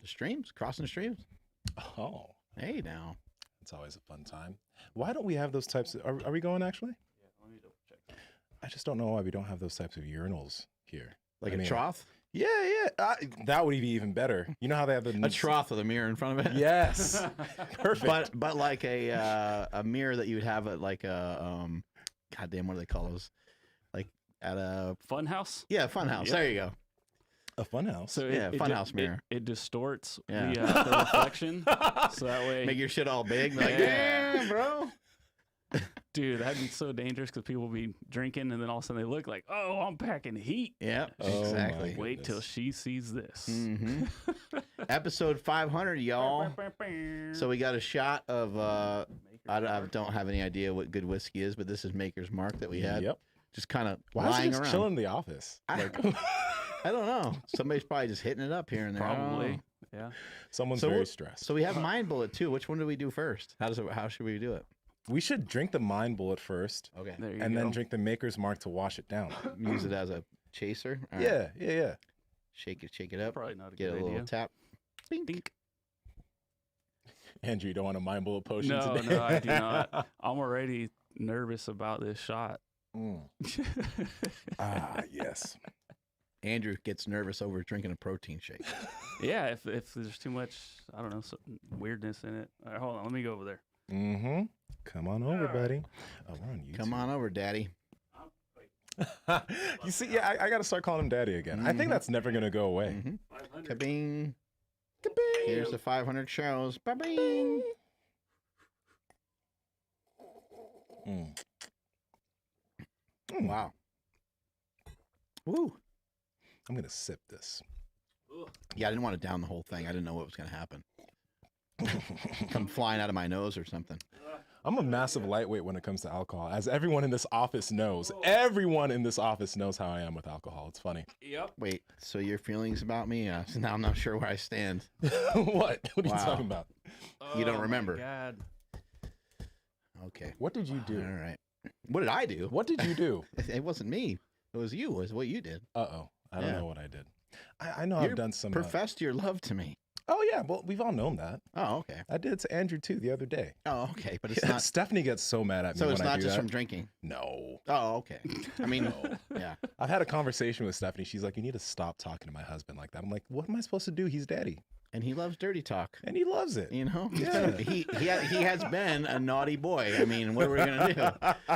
The streams, crossing the streams. Oh, Hey, now. it's always a fun time. Why don't we have those types? Are we going actually? Yeah, let me double check. I just don't know why we don't have those types of urinals here. Like I a mean, trough? Yeah. That would be even better. You know how they have the A trough with a mirror in front of it? Yes, perfect. But like a mirror that you would have at like a, goddamn, what do they call those? Like at a... Funhouse? Yeah, funhouse. Yeah. There you go. A funhouse. So Yeah, funhouse mirror. It distorts Yeah. the reflection. So that way... Make your shit all big. Like, Yeah. damn, bro. Dude, that'd be so dangerous because people will be drinking and then all of a sudden they look like, oh, I'm packing heat. Yeah, Oh, exactly. my Wait goodness. till she sees this. Episode 500, y'all. So we got a shot of, I don't have any idea what good whiskey is, but this is Maker's Mark that we had. Yep. Just kind of Why is he lying just around. chilling in the office? Like, I don't know. Somebody's probably just hitting it up here and there. I don't Probably. know. Yeah. someone's So very we'll- stressed. So we have Mind Bullet too. Which one do we do first? How should we do it? We should drink the Mind Bullet first, Okay. There you and go. then drink the Maker's Mark to wash it down. Use it as a chaser. All right. Yeah. Shake it up. Probably not a Get a good little idea. tap. Bink. Think. Andrew, you don't want a Mind Bullet potion No, today? no, I do not. I'm already nervous about this shot. Mm. Yes. Andrew gets nervous over drinking a protein shake. Yeah, if there's too much, I don't know, some weirdness in it. All right, hold on. Let me go over there. Mm-hmm. Come on over, buddy. Oh, we're on YouTube. Come on over, Daddy. You see, yeah, I got to start calling him Daddy again. I think that's never going to go away. 500. Kabing. Here's the 500 shows. Ba-bing. Wow. Woo. I'm going to sip this. Yeah, I didn't want to down the whole thing. I didn't know what was going to happen. Come flying out of my nose or something. I'm a massive lightweight when it comes to alcohol, as everyone in this office knows. Everyone in this office knows how I am with alcohol. It's funny. Yep. Wait, so your feelings about me? So now I'm not sure where I stand. What? What are you Wow. talking about? You don't Oh, my remember. God. Okay. What did you do? All right. What did I do? What did you do? It wasn't me. It was you. It was what you did. Uh-oh. I don't Yeah. know what I did. I know You I've done some... professed your love to me. oh, yeah. Well, we've all known that. Oh, okay. I did it to Andrew, too, the other day. Oh, okay. But it's not. Stephanie gets so mad at me So when it's I not do just that. from drinking. No. Oh, okay. I mean, yeah. I've had a conversation with Stephanie. She's like, you need to stop talking to my husband like that. I'm like, what am I supposed to do? He's daddy. And he loves dirty talk. And he loves it. You know, Yeah. he has been a naughty boy. I mean, what are we gonna do?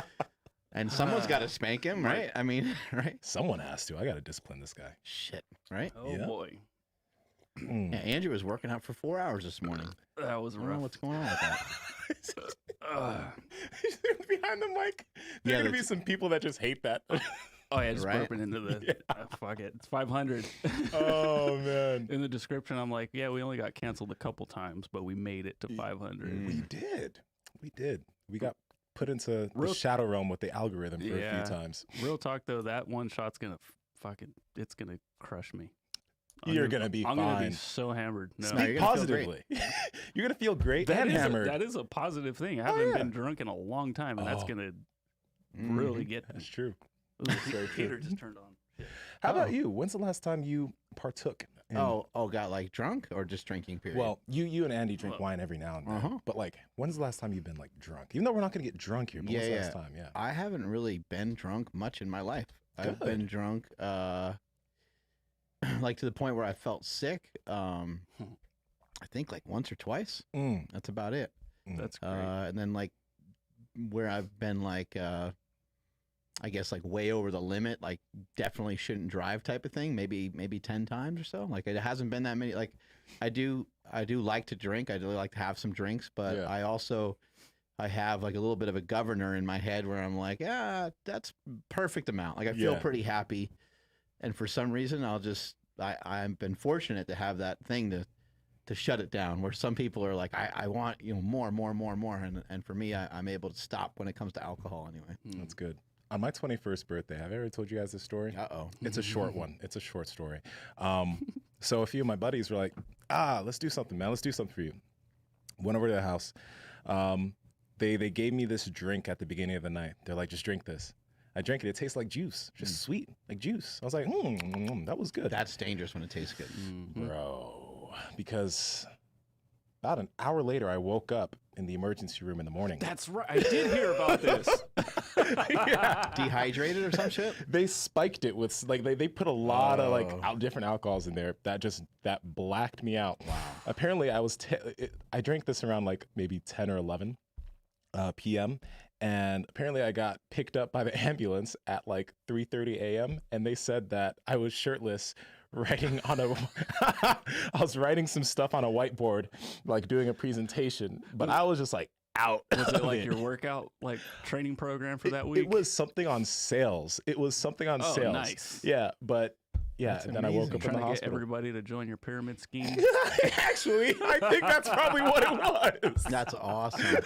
And someone's got to spank him, right? I mean, right? Someone has to. I got to discipline this guy. Shit, right? Oh, Yeah. boy. Yeah, Andrew was working out for 4 hours this morning. That was I don't know rough. what's going on with that. Behind the mic. There Yeah, are going to be that's- some people that just hate that. Oh, yeah, just Right? burping into the... fuck it. It's 500. Oh, man. In the description, I'm like, yeah, we only got canceled a couple times, but we made it to 500. We did. We did. We got put into the Real- shadow realm with the algorithm for a Yeah. few times. Real talk, though, that one shot's going to fucking... It's going to crush me. You're going to be I'm going to fine. be so hammered. No. No, Speak you're gonna feel positively. You're going to feel great That and is, hammered. that is a positive thing. I haven't yeah. been drunk in a long time, and that's Oh. going to really get That's me. true. Ooh, the heater just turned on. Shit. How about you? When's the last time you partook? In, Got like drunk or just drinking? Period. Well, you and Andy drink wine every now and then. Uh-huh. But like, when's the last time you've been like drunk? Even though we're not going to get drunk here, but when's the last time? Yeah. I haven't really been drunk much in my life. I've Good. been drunk, like to the point where I felt sick. I think like once or twice. Mm. That's about it. That's great. And then like where I've been like, I guess like way over the limit, like definitely shouldn't drive type of thing. Maybe 10 times or so. Like it hasn't been that many. Like I do like to drink. I do like to have some drinks, but Yeah. I have like a little bit of a governor in my head where I'm like, that's perfect amount. Like I feel Yeah. pretty happy. And for some reason I've been fortunate to have that thing to shut it down, where some people are like, I want, more. And for me, I'm able to stop when it comes to alcohol anyway. That's good. On my 21st birthday, have I ever told you guys this story? Uh-oh. It's a short one. It's a short story. So a few of my buddies were like, let's do something, man. Let's do something for you. Went over to the house. They gave me this drink at the beginning of the night. They're like, just drink this. I drank it. It tastes like juice, just sweet, like juice. I was like, that was good. That's dangerous when it tastes good. Bro. because about an hour later, I woke up in the emergency room in the morning. That's right. I did hear about this. Yeah. Dehydrated or some shit? They spiked it with like they put a lot of like Oh. different alcohols in there that blacked me out. Wow. Apparently, I drank this around like maybe 10 or 11 p.m. And apparently, I got picked up by the ambulance at like 3:30 a.m. And they said that I was shirtless, writing on a. I was writing some stuff on a whiteboard, like doing a presentation. But I was just like out. Was it like your workout like training program for that week? It was something on sales. It was something on Oh, sales. nice. Yeah, but yeah, That's and then I woke amazing. up in Trying the to get hospital. everybody to join your pyramid scheme. Actually, I think that's probably what it was. That's awesome.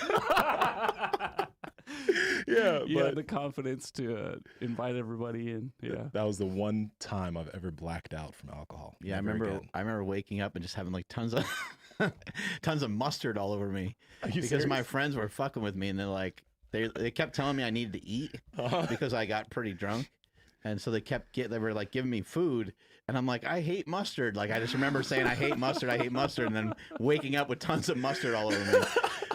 Yeah, You but had the confidence to invite everybody in. Yeah. that was the one time I've ever blacked out from alcohol. Yeah, I Never remember. again. I remember waking up and just having like tons of mustard all over me Are you because serious? my friends were fucking with me, and they're like, they kept telling me I needed to eat because I got pretty drunk, and so they were like giving me food, and I'm like, I hate mustard. Like I just remember saying I hate mustard, and then waking up with tons of mustard all over me.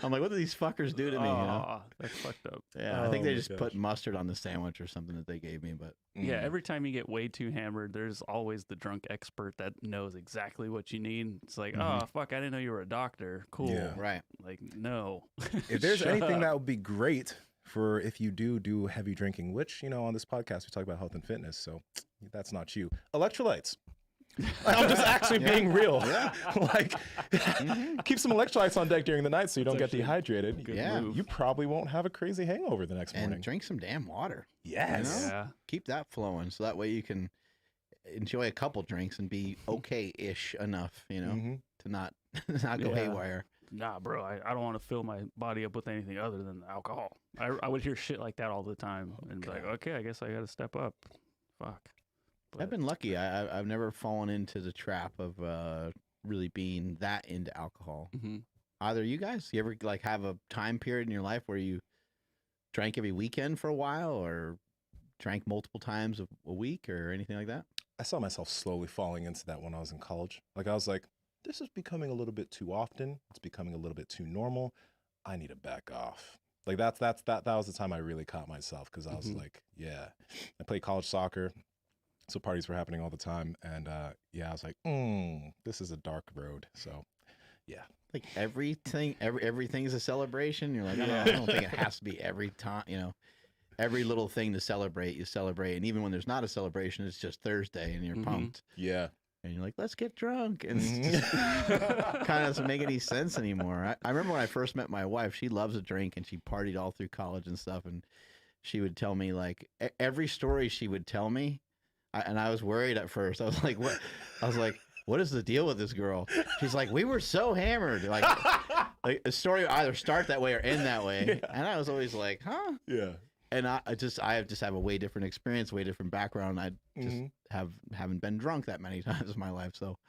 I'm like, what do these fuckers do to me? You know? Oh, that's fucked up. Yeah, I think Oh they my just gosh. put mustard on the sandwich or something that they gave me, but Yeah, Mm. every time you get way too hammered, there's always the drunk expert that knows exactly what you need. It's like, oh, fuck, I didn't know you were a doctor. Cool. Yeah. right. Like, no. If there's Shut anything up. that would be great for if you do heavy drinking, which on this podcast we talk about health and fitness, so that's not you. Electrolytes. I'm just actually being real. Like, keep some electrolytes on deck during the night so you don't get actually dehydrated. good Yeah. move. You probably won't have a crazy hangover the next And morning. drink some damn water. Yes. You know? Yeah. Keep that flowing so that way you can enjoy a couple drinks and be okay-ish enough, Mhm. to not go Yeah. haywire. Nah, bro, I don't want to fill my body up with anything other than alcohol. I would hear shit like that all the time and be like, okay, I guess I got to step up. Fuck. I've But- been lucky. I've never fallen into the trap of really being that into alcohol. Mhm. Either you guys, you ever like have a time period in your life where you drank every weekend for a while, or drank multiple times a week, or anything like that? I saw myself slowly falling into that when I was in college. Like I was like, this is becoming a little bit too often. It's becoming a little bit too normal. I need to back off. Like that was the time I really caught myself because I was Mhm. like, yeah. I played college soccer, so parties were happening all the time, and I was like, this is a dark road. So Like everything is a celebration. You're like, I don't think it has to be every time. Every little thing to celebrate, you celebrate, and even when there's not a celebration, it's just Thursday, and you're Mhm. pumped, yeah. and you're like, let's get drunk, and Mhm. it just kind of doesn't make any sense anymore. I remember when I first met my wife, she loves a drink, and she partied all through college and stuff, and she would tell me like every story she would tell me, and I was worried at first. I was like, what? I was like, what is the deal with this girl? She's like, we were so hammered, like a story would either start that way or end that way, Yeah. and I was always like, huh? Yeah. And I just have a way different experience, way different background. I just Mhm. haven't been drunk that many times in my life, so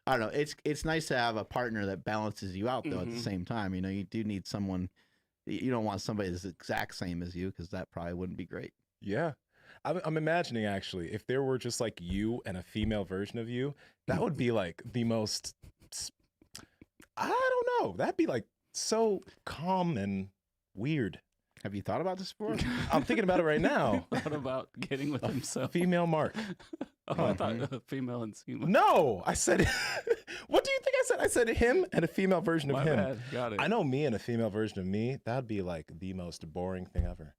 I don't know. It's nice to have a partner that balances you out though. At the Mhm. same time, you do need someone. You don't want somebody that's the exact same as you, because that probably wouldn't be great. Yeah. I'm imagining actually, if there were just like you and a female version of you, that would be like the most, I don't know, that'd be like so calm and weird. Have you thought about this before? I'm thinking about it right now. Thought about getting with himself. Female Mark. Oh, I thought female Nsima. No, I said, what do you think I said? I said him and a female version of My him. bad. Got it. I know me and a female version of me, that'd be like the most boring thing ever.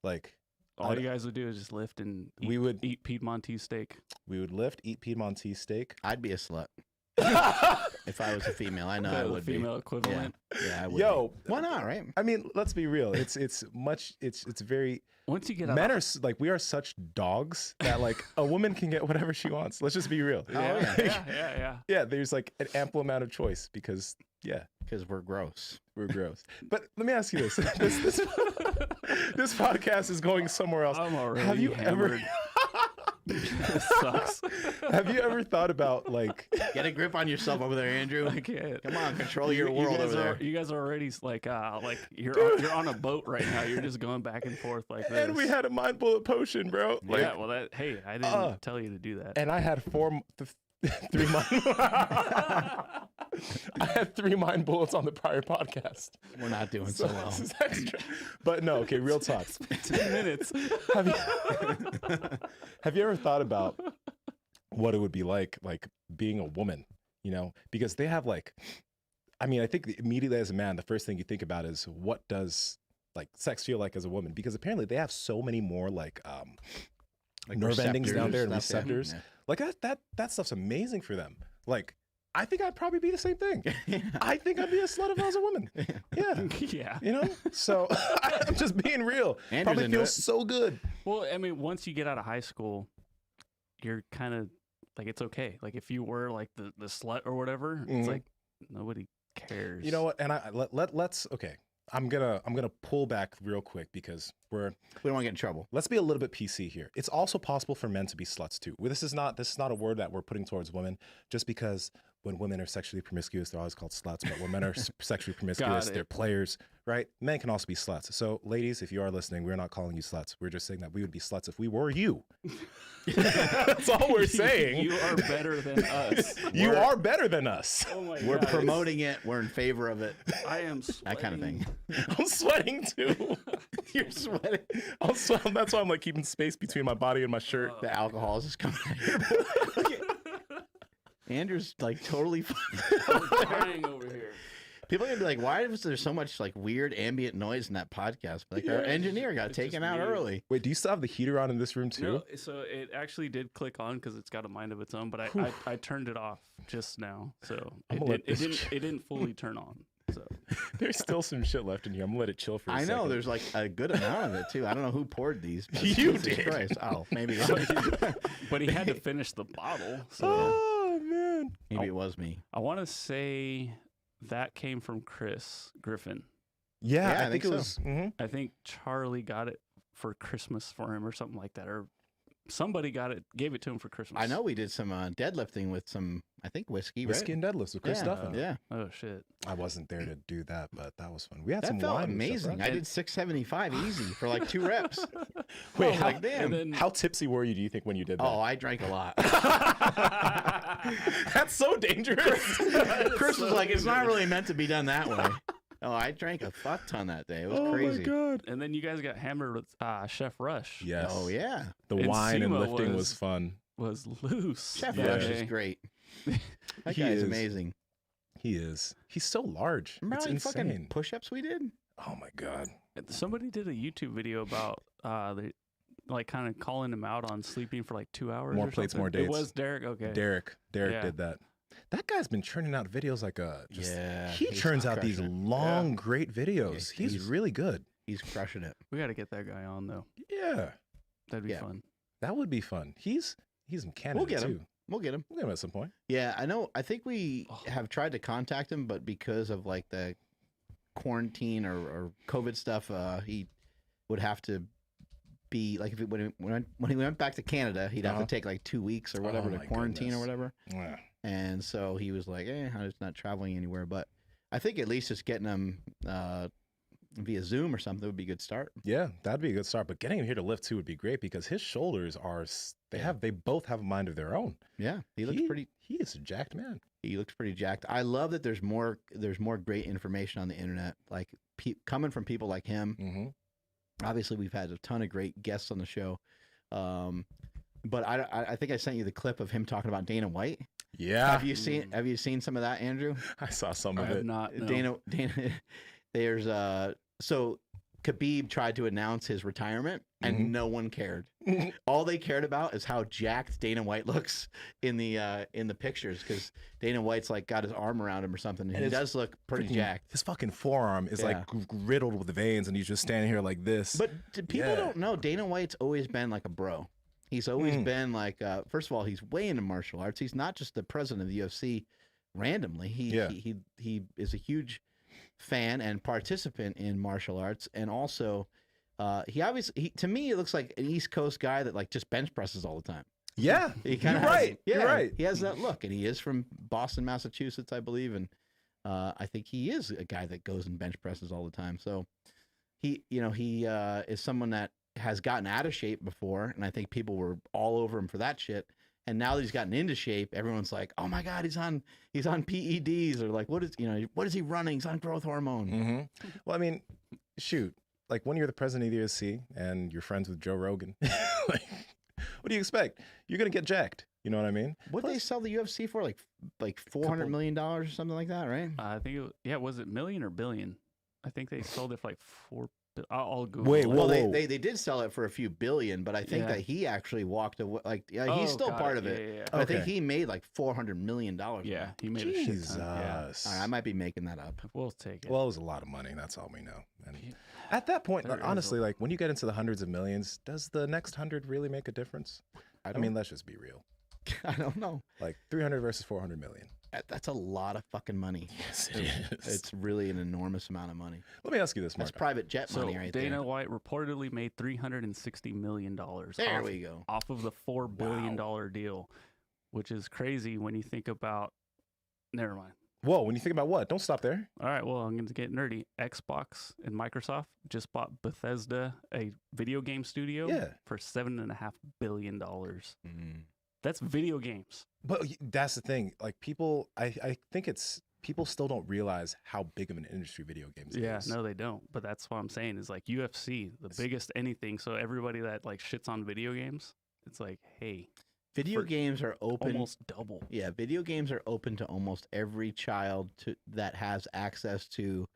Like, All you guys would do is just lift and eat, we would eat Piedmontese steak. we would lift, eat Piedmontese steak. I'd be a slut if I was a female. I know I The would female equivalent. be. Yeah, I would. Yo, be. Why not? Right? I mean, let's be real. It's very Once you get out, men are like we are such dogs that like a woman can get whatever she wants. Let's just be real. yeah. Yeah, there's like an ample amount of choice because Because we're gross. we're gross. But let me ask you this: this podcast is going somewhere else. I'm already Have you ever hammered. This sucks. have you ever thought about like Get a grip on yourself over there, Andrew. I can't. Come on, control your world over there. You guys are already like you're on a boat right now. You're just going back and forth like this. and we had a mind bullet potion, bro. Like, yeah. Well, I didn't tell you to do that. and I had 3 mind. I had 3 mind bullets on the prior podcast. We're not doing so well. This is extra. But no, okay, real talk. 2 minutes. Have you ever thought about what it would be like being a woman, you know? Because they have like, I mean, I think immediately as a man, the first thing you think about is what does like sex feel like as a woman? Because apparently they have so many more like nerve endings down there and stuff, yeah. receptors. Like that stuff's amazing for them. Like, I think I'd probably be the same thing. I think I'd be a slut if I was a woman. Yeah. Yeah. You know? So I'm just being real. Andrew's Probably into feels it. so good. Well, I mean, once you get out of high school, you're kind of like, it's okay. Like if you were like the slut or whatever, it's like nobody cares. You know what? And let's okay. I'm gonna pull back real quick because We don't want to get in trouble. let's be a little bit PC here. It's also possible for men to be sluts too. Well, this is not a word that we're putting towards women, just because when women are sexually promiscuous, they're always called sluts. But when men are sexually promiscuous, it. they're players, right? Men can also be sluts. So, ladies, if you are listening, we're not calling you sluts. We're just saying that we would be sluts if we were you. That's all we're saying. You are better than us. You are better than us. Oh my We're God. promoting it. We're in favor of it. I am That kind of thing. I'm sweating too. You're sweating. I'm sweating. That's why I'm like keeping space between my body and my shirt. The alcohol is just coming out. Andrew's like totally fine. I'm dying over here. People are gonna be like, why was there so much like weird ambient noise in that podcast? Like our engineer got It's taken just out weird. early. Wait, do you still have the heater on in this room too? No, so it actually did click on because it's got a mind of its own, but I turned it off just now, so I'm it, gonna let did, it this didn't it didn't fully turn on. So There's still some shit left in here. I'm gonna let it chill for a I second. know there's like a good amount of it too. I don't know who poured these. But You Jesus did. Christ. Oh, maybe. but he had to finish the bottle, so Oh man. Maybe it was me. I want to say that came from Chris Griffin. Yeah, Yeah, I think it so. was. I think Charlie got it for Christmas for him or something like that, or somebody gave it to him for Christmas. I know we did some deadlifting with some, I think, whiskey, Whiskey right? and deadlifts with Chris yeah. Duffin. Yeah. Oh shit! I wasn't there to do that, but that was fun. We had That some felt wine. and stuff, amazing. right? I did 675 easy for like 2 reps. Wait, I was how, like, damn. And then how tipsy were you? Do you think when you did that? Oh, I drank a lot. That's so dangerous. Chris was like, it's not really meant to be done that way. Oh, I drank a fuck ton that day. It was crazy. Oh my god. and then you guys got hammered with Chef Rush. Yes. Oh, yeah. The And wine and Nsima lifting was was- fun. Was loose. Chef Yeah. Rush is great. That He guy's is. amazing. He is. He's so large. Remember It's how many insane. fucking push-ups we did? Oh my god. Somebody did a YouTube video about they like kind of calling him out on sleeping for like 2 hours. More or plates, something. more dates. It was Derek. Okay. Derek Yeah. did that. That guy's been churning out videos like Yeah, he he's churns out these crushing it. long, great videos. Yeah, he's he's- really good. He's crushing it. We got to get that guy on though. Yeah. That'd be Yeah. fun. That would be fun. He's in Canada We'll get too. him. We'll get him. We'll get him at some point. Yeah, I know. I think we Oh. have tried to contact him, but because of like the quarantine or COVID stuff, he would have to be like when he went back to Canada, he'd have Uh-huh. to take like 2 weeks or whatever Oh to my quarantine goodness. or whatever. Yeah. And so he was like, I'm just not traveling anywhere. But I think at least just getting him via Zoom or something would be a good start. Yeah, that'd be a good start. But getting him here to lift too would be great because his shoulders are they both have a mind of their own. Yeah, he looks pretty. He is a jacked man. He looks pretty jacked. I love that there's more great information on the internet, like coming from people like him. Mm-hmm. Obviously, we've had a ton of great guests on the show. But I think I sent you the clip of him talking about Dana White. Yeah, Have you seen some of that, Andrew? I saw some I of have it. not. No. Dana, there's so Khabib tried to announce his retirement and Mhm. no one cared. All they cared about is how jacked Dana White looks in the pictures because Dana White's like got his arm around him or something. And he his does look pretty Freaking- jacked. His fucking forearm is like riddled with veins, and he's just standing here like this. But people Yeah. don't know Dana White's always been like a bro. He's always been like, first of all, he's way into martial arts. He's not just the president of the UFC randomly. He is a huge fan and participant in martial arts, and also to me it looks like an East Coast guy that like just bench presses all the time. yeah, He kind you're of right. Yeah, You're right. He has that look, and he is from Boston, Massachusetts, I believe, and I think he is a guy that goes and bench presses all the time. So he is someone that has gotten out of shape before, and I think people were all over him for that shit. And now that he's gotten into shape, everyone's like, "Oh my God, he's on PEDs," or like, "What is he running? He's on growth hormone." Mm-hmm. Well, I mean, shoot, like when you're the president of the UFC and you're friends with Joe Rogan, like, what do you expect? You're gonna get jacked. You know what I mean? What they sell the UFC for? Like $400 million or something like that, right? I think was it million or billion? I think they sold it for like 4 I'll Google Wait, it. whoa, Well, they did sell it for a few billion, but I think Yeah. that he actually walked away. Like, he's Oh, still got part it. of it. Yeah, yeah, But I think Okay. he made like $400 million. yeah, he made a shit Jesus. ton. Yeah. All right, I might be making that up. We'll take it. Well, it was a lot of money. That's all we know. And Yeah. at that point, There is honestly, like when you get into the hundreds of millions, does the next 100 really make a difference? I mean, let's just be real. I don't know. Like 300 versus 400 million. That's a lot of fucking money. Yes, it is. It's really an enormous amount of money. Let me ask you this, That's Mark. private jet So money right Dana there. White reportedly made $360 million There we go. off of the $4 billion deal, which is crazy when you think about. Never mind. Whoa, when you think about what? Don't stop there. All right, well, I'm going to get nerdy. Xbox and Microsoft just bought Bethesda, a video game studio, Yeah. for $7.5 billion. Mm. That's video games. But that's the thing. Like people, I think it's people still don't realize how big of an industry video games Yeah, is. no, they don't. But that's what I'm saying is like UFC, the biggest anything. So everybody that like shits on video games, it's like, hey, Video For games are open. almost double. Yeah, video games are open to almost every child that has access to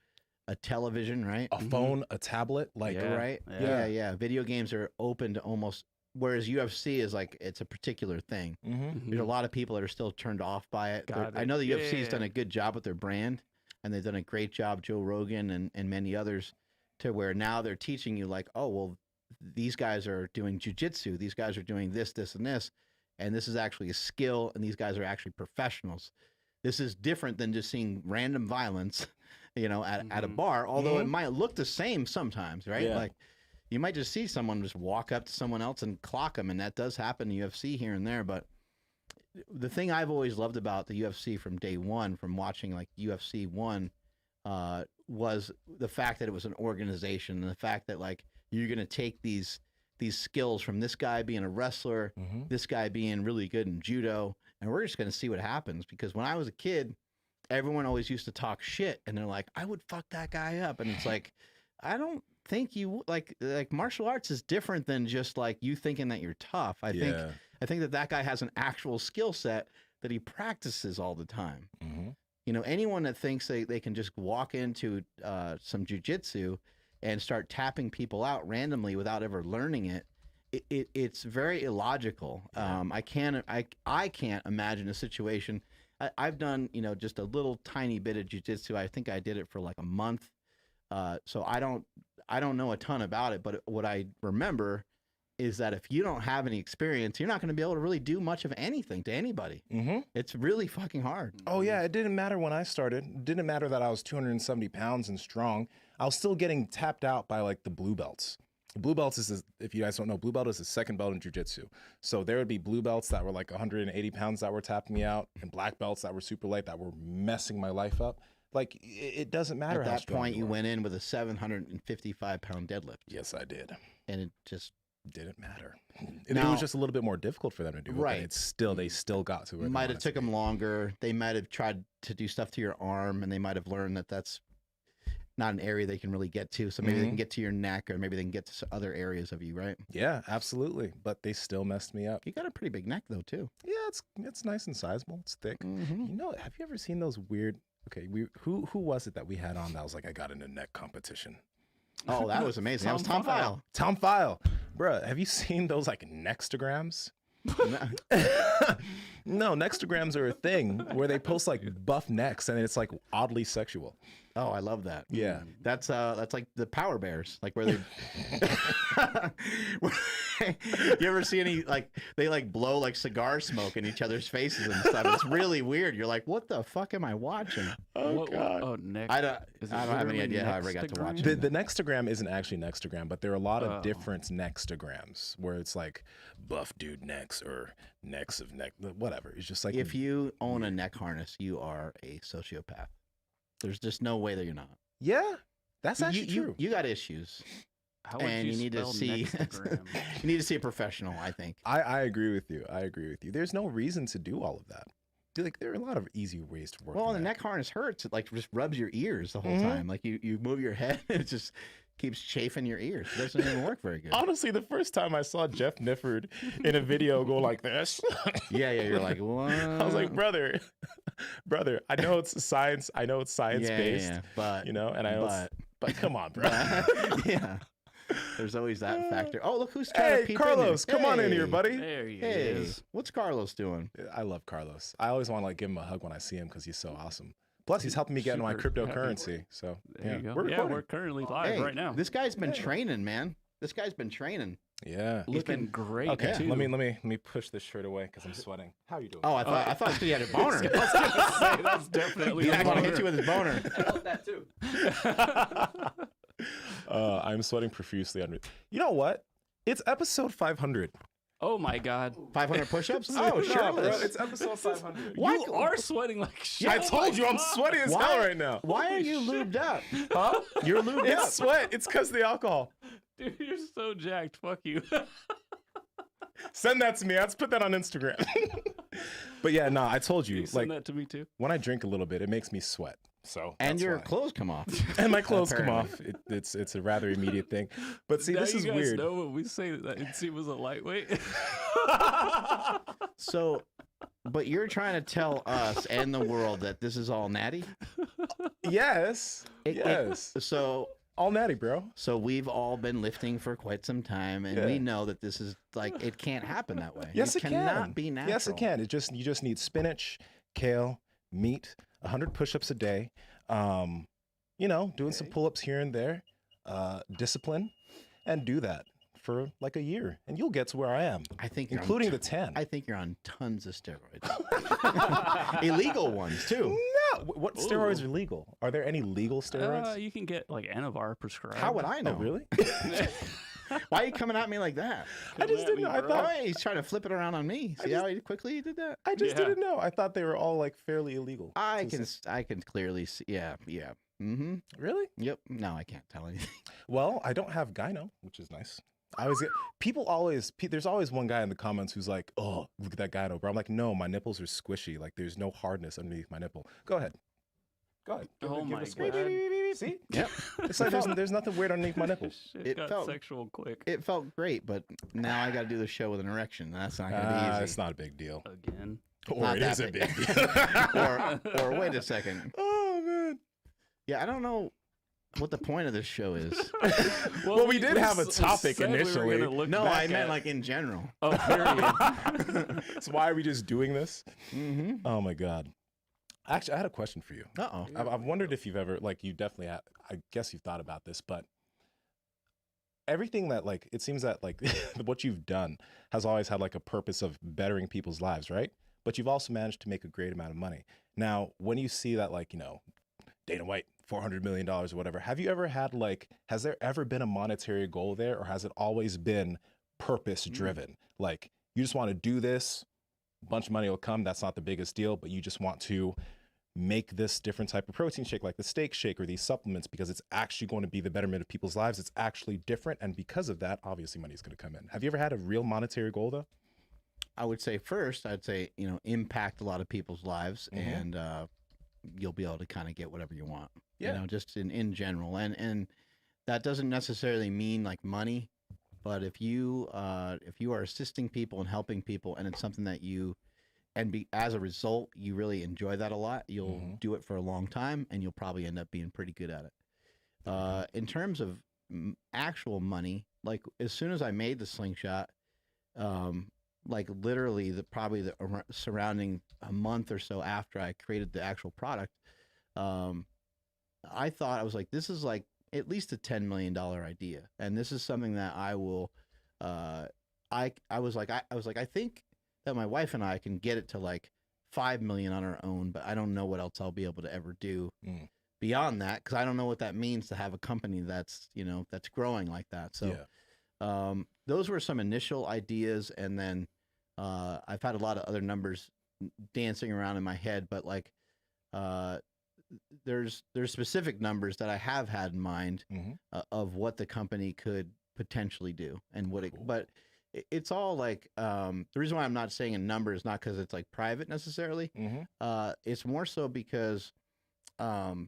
a television, right? A phone, a tablet, like Yeah. Right? Yeah. Yeah. Video games are open to almost, whereas UFC is like, it's a particular thing. Mm-hmm. There's a lot of people that are still turned off by it. Got I it. know the UFC's Yeah. done a good job with their brand, and they've done a great job, Joe Rogan and many others, to where now they're teaching you like, oh, well, these guys are doing jujitsu. These guys are doing this, this, and this. And this is actually a skill, and these guys are actually professionals. This is different than just seeing random violence, at a Mhm. bar, although it might look the same sometimes, right? Yeah. Like, you might just see someone just walk up to someone else and clock them, and that does happen in UFC here and there. But the thing I've always loved about the UFC from day one, from watching like UFC 1, was the fact that it was an organization, and the fact that like you're going to take these skills from this guy being a wrestler, Mm-hmm. this guy being really good in judo, and we're just going to see what happens. Because when I was a kid, everyone always used to talk shit, and they're like, I would fuck that guy up. And it's like, I don't think you like martial arts is different than just like you thinking that you're tough. I think that guy has an actual skill set that he practices all the time. Mm-hmm. Anyone that thinks they can just walk into some jujitsu and start tapping people out randomly without ever learning it's very illogical. I can't imagine a situation. I've done just a little tiny bit of jujitsu. I think I did it for like a month, so I don't know a ton about it. But what I remember is that if you don't have any experience, you're not going to be able to really do much of anything to anybody. Mm-hmm. It's really fucking hard. Oh yeah, it didn't matter when I started. It didn't matter that I was 270 pounds and strong. I was still getting tapped out by like the blue belts. Blue belts is, if you guys don't know, blue belt is the second belt in jiu-jitsu. So there would be blue belts that were like 180 pounds that were tapping me out, and black belts that were super light that were messing my life up. Like it doesn't matter. At how that strong point, you are. went in with a 755-pound deadlift, Yes, I did. and it just Didn't matter. It Now- was just a little bit more difficult for them to do. It, Right. But it's still, they still got to where they might have wanted to took them be. longer. They might have tried to do stuff to your arm, and they might have learned that that's not an area they can really get to. So maybe they Mhm. can get to your neck, or maybe they can get to other areas of you, right? Yeah, absolutely. But they still messed me up. You got a pretty big neck though, too. Yeah, it's nice and sizable. It's thick. Mm-hmm. You know, have you ever seen those weird? Okay, who was it that we had on that was like, I got in a neck competition? Oh, that was amazing. That was Tom Tom File. File. Tom File, bruh, have you seen those like nextograms? No, nextograms are a thing where they post like buff necks and it's like oddly sexual. Oh, I love that. Yeah. That's like the power bears, like where they. You ever see any like they like blow like cigar smoke in each other's faces and stuff? It's really weird. You're like, what the fuck am I watching? Oh, next. I don't Is it have any literally idea how I ever got to watch nextogram? it. The nextogram isn't actually nextogram, but there are a lot of Oh. different nextograms where it's like buff dude necks or necks of neck, whatever. It's just like If you own a neck harness, you are a sociopath. There's just no way that you're not. yeah, that's You- actually you, true. You got issues. How would and you need to spell see Nextagram? you need to see a professional, I think. I agree with you. I agree with you. There's no reason to do all of that. Like there are a lot of easy ways to work. Well, in the that. neck harness hurts. It like just rubs your ears the whole Mhm. time. Like you move your head, and it just keeps chafing your ears. It doesn't even work very good. Honestly, the first time I saw Jeff Nifford in a video go like this, Yeah, you're like, what? I was like, brother, I know it's science. I know it's science based. but You know, and I know, but come on, bro. yeah, there's always that factor. Oh, look who's trying to Hey, peep Carlos, in there. come on in Hey. here, buddy. There he Hey, is. what's Carlos doing? I love Carlos. I always want to like give him a hug when I see him because he's so awesome. Plus, he's helping me get into my Super happy. cryptocurrency. So There yeah, you go. we're Yeah, recording. we're currently live Hey, right now. This guy's been training, man. This guy's been training. Yeah. Looking been- great. Okay, too. let me push this shirt away because I'm sweating. How are you doing? Oh, I thought you had a boner. I was gonna say, that's definitely He a doesn't want to boner. hit you with his boner. I felt that too. I'm sweating profusely under. You know what? It's episode 500. Oh my God. 500 push-ups? No, Oh, shirtless. bro, it's episode 500. Why- You are sweating like shit. I told you I'm sweaty as hell right now. Why are you lubed up? Huh? You're lubed up. It's sweat. It's because of the alcohol. Dude, you're so jacked. Fuck you. Send that to me. Let's put that on Instagram. But yeah, no, I told you. You send Like that to me too. when I drink a little bit, it makes me sweat. So And that's your why. clothes come off. And my clothes come Apparently. off. It's a rather immediate thing. But see, now this you is guys weird. know when we say that Nsima's a lightweight. So, but you're trying to tell us and the world that this is all natty? Yes. Yes. So, All natty, bro. we've all been lifting for quite some time, and we know that this is like, it can't happen that way. Yes, it cannot can. be natural. Yes, it can. You just need spinach, kale, meat, 100 push-ups a day. Doing some pull-ups here and there, discipline, and do that for like a year, and you'll get to where I am, I think you're on including the 10. I think you're on tons of steroids. Illegal ones, too. No, what steroids are legal? Are there any legal steroids? You can get like Anavar prescribed. How would I know? Oh, really? Why are you coming at me like that? I just didn't know. I Oh, thought he's trying to flip it around on me. See how quickly he did that? I just Yeah. didn't know. I thought they were all like fairly illegal. I Since can clearly see. Yeah. Mm-hmm. Really? Yep. No, I can't tell anything. Well, I don't have gyno, which is nice. I always get there's always one guy in the comments who's like, "Oh, look at that gyno, bro." I'm like, "No, my nipples are squishy. Like, there's no hardness underneath my nipple." Go ahead. Oh my squish. God. See? Yep. It's like there's nothing weird underneath my nipple. Shit It got felt- sexual quick It felt great, but now I got to do the show with an erection. That's not gonna be easy. It's not a big deal. again. Or Not it that is a big. big deal. or wait a second. Oh man. Yeah, I don't know what the point of this show is. Well, we did have a topic said we were initially. gonna look No, back I meant at- like in general. Oh, period. So why are we just doing this? Mm-hmm. Oh my god. Actually, I had a question for you. Uh-oh. I've wondered if you've ever, like, you definitely, I guess you've thought about this, but everything that, like, it seems that, like, what you've done has always had, like, a purpose of bettering people's lives, right? But you've also managed to make a great amount of money. Now, when you see that, like, Dana White, $400 million or whatever, have you ever had, like, has there ever been a monetary goal there, or has it always been purpose driven? Like, you just want to do this, a bunch of money will come, that's not the biggest deal, but you just want to make this different type of protein shake, like the steak shake or these supplements, because it's actually going to be the betterment of people's lives. It's actually different. And because of that, obviously money is going to come in. Have you ever had a real monetary goal though? I would say first, I'd say, impact a lot of people's lives, and you'll be able to kind of get whatever you want. Yeah. Just in general. And that doesn't necessarily mean like money, but if you are assisting people and helping people, and it's something that as a result, you really enjoy that a lot, you'll do it for a long time, and you'll probably end up being pretty good at it. In terms of actual money, like as soon as I made the slingshot, like literally surrounding a month or so after I created the actual product, I thought, I was like, this is like at least a $10 million idea. And this is something that I will, I was like, I think that my wife and I can get it to like 5 million on our own, but I don't know what else I'll be able to ever do beyond that. Cause I don't know what that means to have a company that's, that's growing like that. So, those were some initial ideas. And then, I've had a lot of other numbers dancing around in my head, but like, there's specific numbers that I have had in mind of what the company could potentially do and what it, but it's all like, the reason why I'm not saying a number is not because it's like private necessarily. It's more so because, the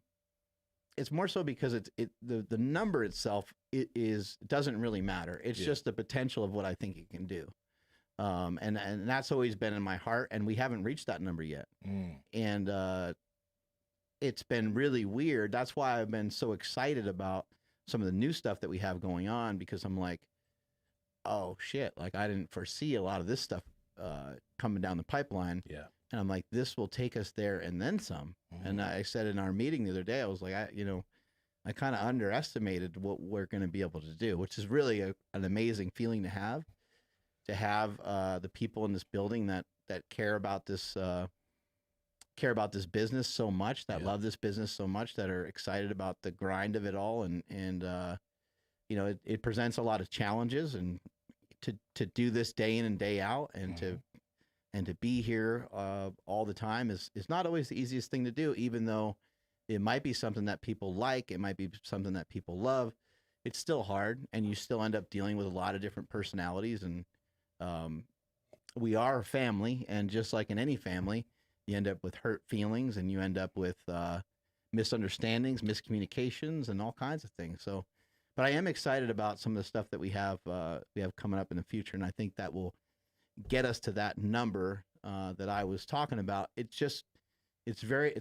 number itself doesn't really matter. It's just the potential of what I think it can do. And that's always been in my heart, and we haven't reached that number yet. And it's been really weird. That's why I've been so excited about some of the new stuff that we have going on, because I'm like, oh shit, like I didn't foresee a lot of this stuff coming down the pipeline. Yeah. And I'm like, this will take us there and then some. And I said in our meeting the other day, I was like, I kind of underestimated what we're going to be able to do, which is really an amazing feeling to have the people in this building that care about this business so much, that love this business so much, that are excited about the grind of it all. And it presents a lot of challenges, and to do this day in and day out, and to be here all the time is not always the easiest thing to do, even though it might be something that people like, it might be something that people love. It's still hard, and you still end up dealing with a lot of different personalities. And we are a family, and just like in any family, you end up with hurt feelings, and you end up with misunderstandings, miscommunications, and all kinds of things. So, but I am excited about some of the stuff that we have coming up in the future, and I think that will get us to that number that I was talking about. It's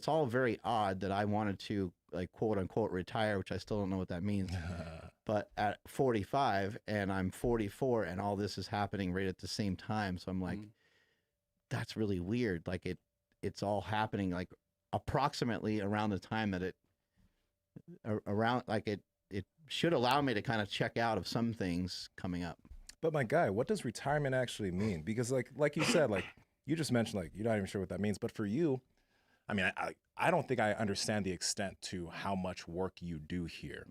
all very odd that I wanted to, like, quote unquote retire, which I still don't know what that means. But at 45 and I'm 44, and all this is happening right at the same time. So I'm like, that's really weird. Like it's all happening like approximately around the time that it should allow me to kind of check out of some things coming up. But my guy, what does retirement actually mean? Because like you said, like you just mentioned, like you're not even sure what that means. But for you, I mean, I don't think I understand the extent to how much work you do here.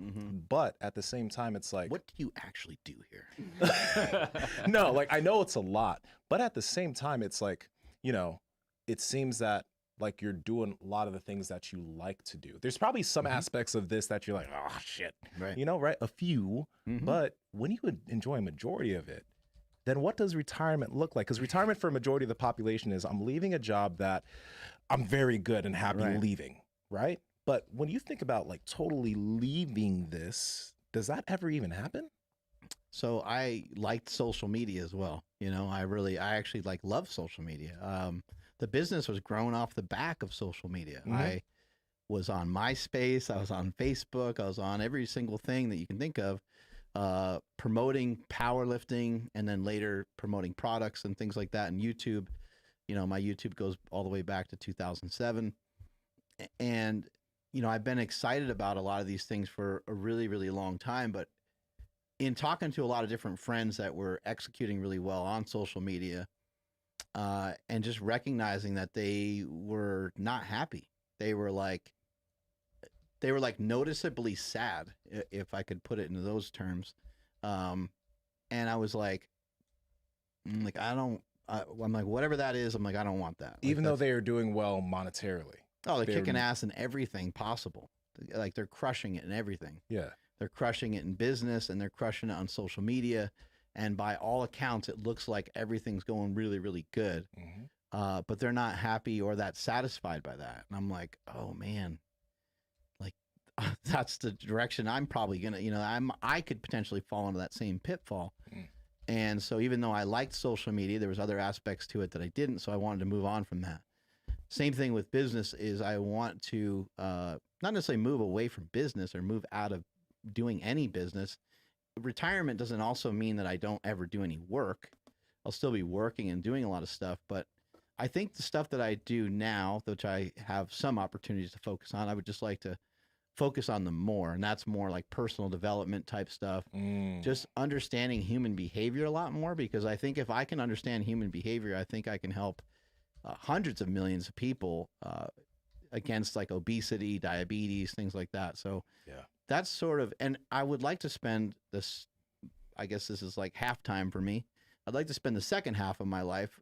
But at the same time, it's like, what do you actually do here? No, like I know it's a lot, but at the same time, it's like, it seems that like you're doing a lot of the things that you like to do. There's probably some aspects of this that you're like, oh shit, right? Right? A few, but when you would enjoy a majority of it, then what does retirement look like? Because retirement for a majority of the population is, I'm leaving a job that I'm very good and happy leaving, right? But when you think about like totally leaving this, does that ever even happen? So I liked social media as well. I actually like love social media. The business was grown off the back of social media. I was on MySpace, I was on Facebook, I was on every single thing that you can think of, promoting powerlifting, and then later promoting products and things like that. And YouTube, my YouTube goes all the way back to 2007. And, I've been excited about a lot of these things for a really, really long time. But in talking to a lot of different friends that were executing really well on social media, and just recognizing that they were not happy. They were like noticeably sad, if I could put it into those terms. And I was like, I'm like, whatever that is, I'm like, I don't want that. Even though they are doing well monetarily. Oh, they're kicking ass in everything possible. Like they're crushing it in everything. Yeah. They're crushing it in business, and they're crushing it on social media. And by all accounts, it looks like everything's going really, really good. But they're not happy or that satisfied by that. And I'm like, oh man, like that's the direction I'm probably gonna, I could potentially fall into that same pitfall. And so even though I liked social media, there was other aspects to it that I didn't. So I wanted to move on from that. Same thing with business is I want to not necessarily move away from business or move out of doing any business. Retirement doesn't also mean that I don't ever do any work. I'll still be working and doing a lot of stuff, but I think the stuff that I do now, which I have some opportunities to focus on, I would just like to focus on them more. And that's more like personal development type stuff, just understanding human behavior a lot more, because I think if I can understand human behavior, I think I can help hundreds of millions of people against like obesity, diabetes, things like that. So that's sort of, and I would like to spend this, I guess this is like halftime for me. I'd like to spend the second half of my life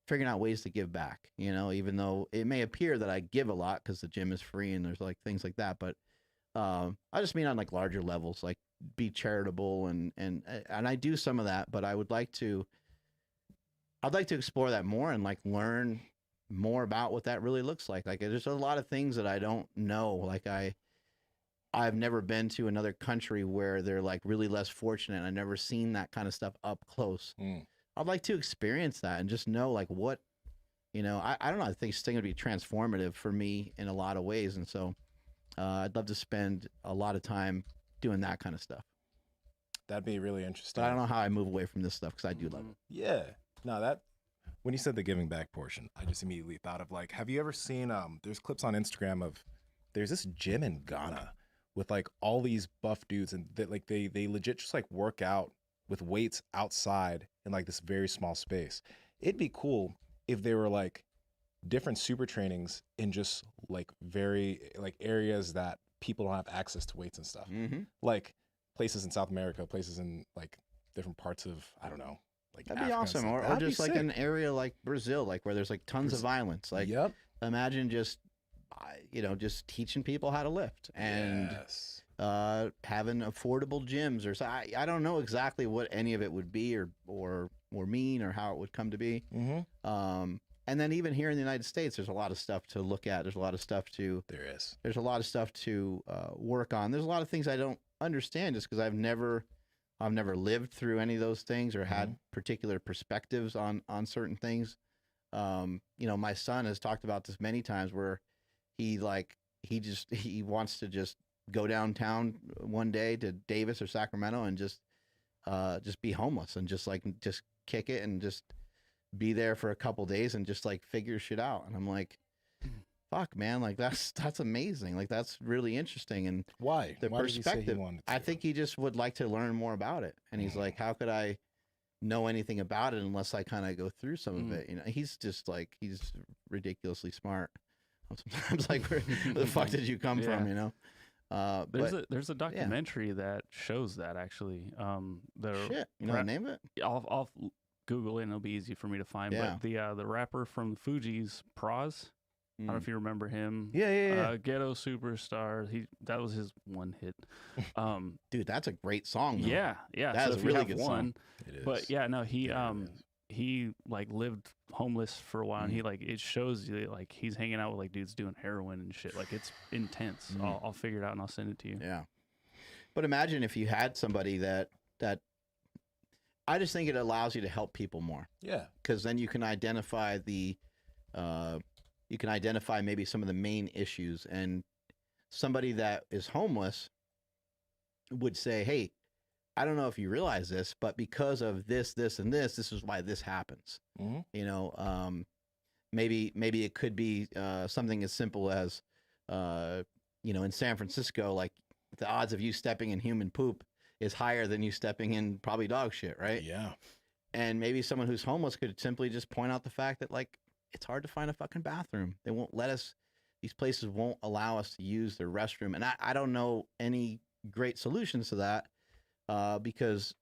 figuring out ways to give back, even though it may appear that I give a lot because the gym is free and there's like things like that. But I just mean on like larger levels, like be charitable and I do some of that, but I'd like to explore that more and like learn more about what that really looks like. Like there's a lot of things that I don't know. Like I've never been to another country where they're like really less fortunate. I've never seen that kind of stuff up close. I'd like to experience that and just know like what, I don't know. I think it's going to be transformative for me in a lot of ways. And so I'd love to spend a lot of time doing that kind of stuff. That'd be really interesting. But I don't know how I move away from this stuff because I do love it. Yeah. No, when you said the giving back portion, I just immediately thought of like, have you ever seen, there's clips on Instagram of, there's this gym in Ghana with like all these buff dudes and that like they legit just like work out with weights outside in like this very small space. It'd be cool if there were like different super trainings in just like very like areas that people don't have access to weights and stuff. Like places in South America, places in like different parts of, I don't know, like that'd be Africa awesome. Or just like an area like Brazil, like where there's like tons of violence. Like imagine just just teaching people how to lift and having affordable gyms or so. I don't know exactly what any of it would be or mean or how it would come to be. And then even here in the United States, there's a lot of stuff to look at. There's a lot of stuff to There's a lot of stuff to work on. There's a lot of things I don't understand just because I've never lived through any of those things or had particular perspectives on certain things. My son has talked about this many times where he wants to just go downtown one day to Davis or Sacramento and just be homeless and just kick it and just be there for a couple days and just like figure shit out. And I'm like, fuck, man, like that's amazing. Like that's really interesting. And why? The Why perspective, did he say he wanted to? I think he just would like to learn more about it. And he's like, how could I know anything about it unless I kind of go through some of it? He's just like, he's ridiculously smart. I'm sometimes like, where the fuck did you come from? There's a documentary that shows that actually. Shit, you know the name of it? I'll Google it and it'll be easy for me to find. Yeah. But the rapper from Fugees, Praz, I don't know if you remember him. Yeah. Ghetto Superstar. That was his one hit. Dude, that's a great song. Though. Yeah. That is a really good song. It is. But yeah, no, he like lived homeless for a while, and he like it shows you like he's hanging out with like dudes doing heroin and shit. Like it's intense. I'll figure it out and I'll send it to you. Yeah. But imagine if you had somebody that I just think it allows you to help people more. Yeah. Because then you can identify maybe some of the main issues, and somebody that is homeless would say, hey, I don't know if you realize this, but because of this, and this is why this happens. Maybe it could be something as simple as, in San Francisco, like the odds of you stepping in human poop is higher than you stepping in probably dog shit, right? Yeah. And maybe someone who's homeless could simply just point out the fact that like it's hard to find a fucking bathroom. They won't let us. These places won't allow us to use their restroom, and I don't know any great solutions to that because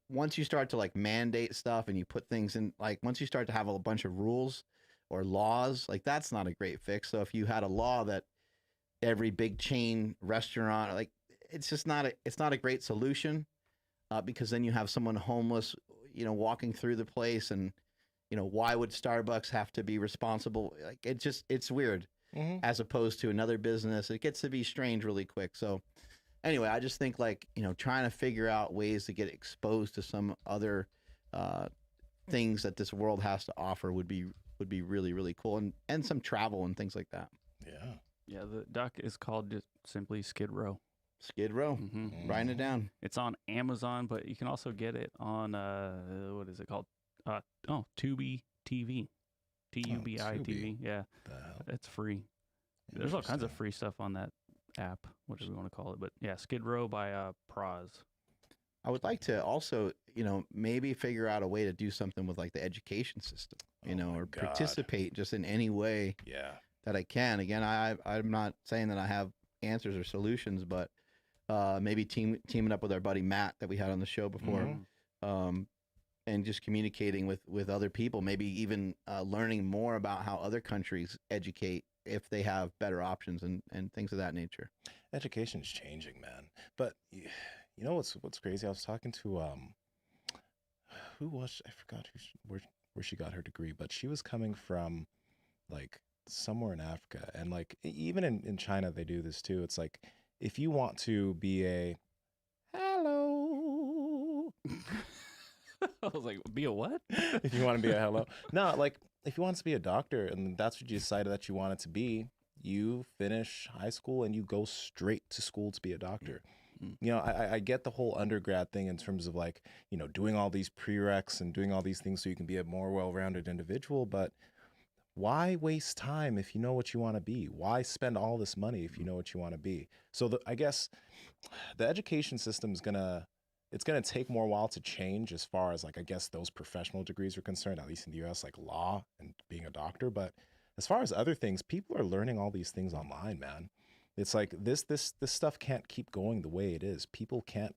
once you start to like mandate stuff and you put things in, like once you start to have a bunch of rules or laws, like that's not a great fix. So if you had a law that every big chain restaurant, like it's just not a great solution because then you have someone homeless, walking through the place and, why would Starbucks have to be responsible? Like it's weird as opposed to another business. It gets to be strange really quick. So anyway, I just think like, trying to figure out ways to get exposed to some other things that this world has to offer would be really, really cool. And some travel and things like that. Yeah. Yeah, the doc is called just simply Skid Row. Skid Row. Writing it down. It's on Amazon, but you can also get it on, what is it called? Tubi TV. Tubi TV. Yeah. It's free. There's all kinds of free stuff on that app, whatever you want to call it. But yeah, Skid Row by Praz. I would like to also, maybe figure out a way to do something with like the education system, or participate just in any way that I can. Again, I'm not saying that I have answers or solutions, but maybe teaming up with our buddy Matt that we had on the show before, and just communicating with other people, maybe even learning more about how other countries educate if they have better options and things of that nature. Education's changing, man. But you know what's crazy? I was talking to who was, I forgot where she got her degree, but she was coming from like somewhere in Africa, and like even in China they do this too. It's like if you want to be a hello. I was like, be a what? If you want to be a hello. No, like if you want to be a doctor and that's what you decided that you wanted to be, you finish high school and you go straight to school to be a doctor. You know, I get the whole undergrad thing in terms of like, you know, doing all these prereqs and doing all these things so you can be a more well-rounded individual. But why waste time if you know what you want to be? Why spend all this money if you know what you want to be? So I guess the education system is it's gonna take more while to change as far as like I guess those professional degrees are concerned, at least in the US, like law and being a doctor. But as far as other things, people are learning all these things online, man. It's like this stuff can't keep going the way it is. People can't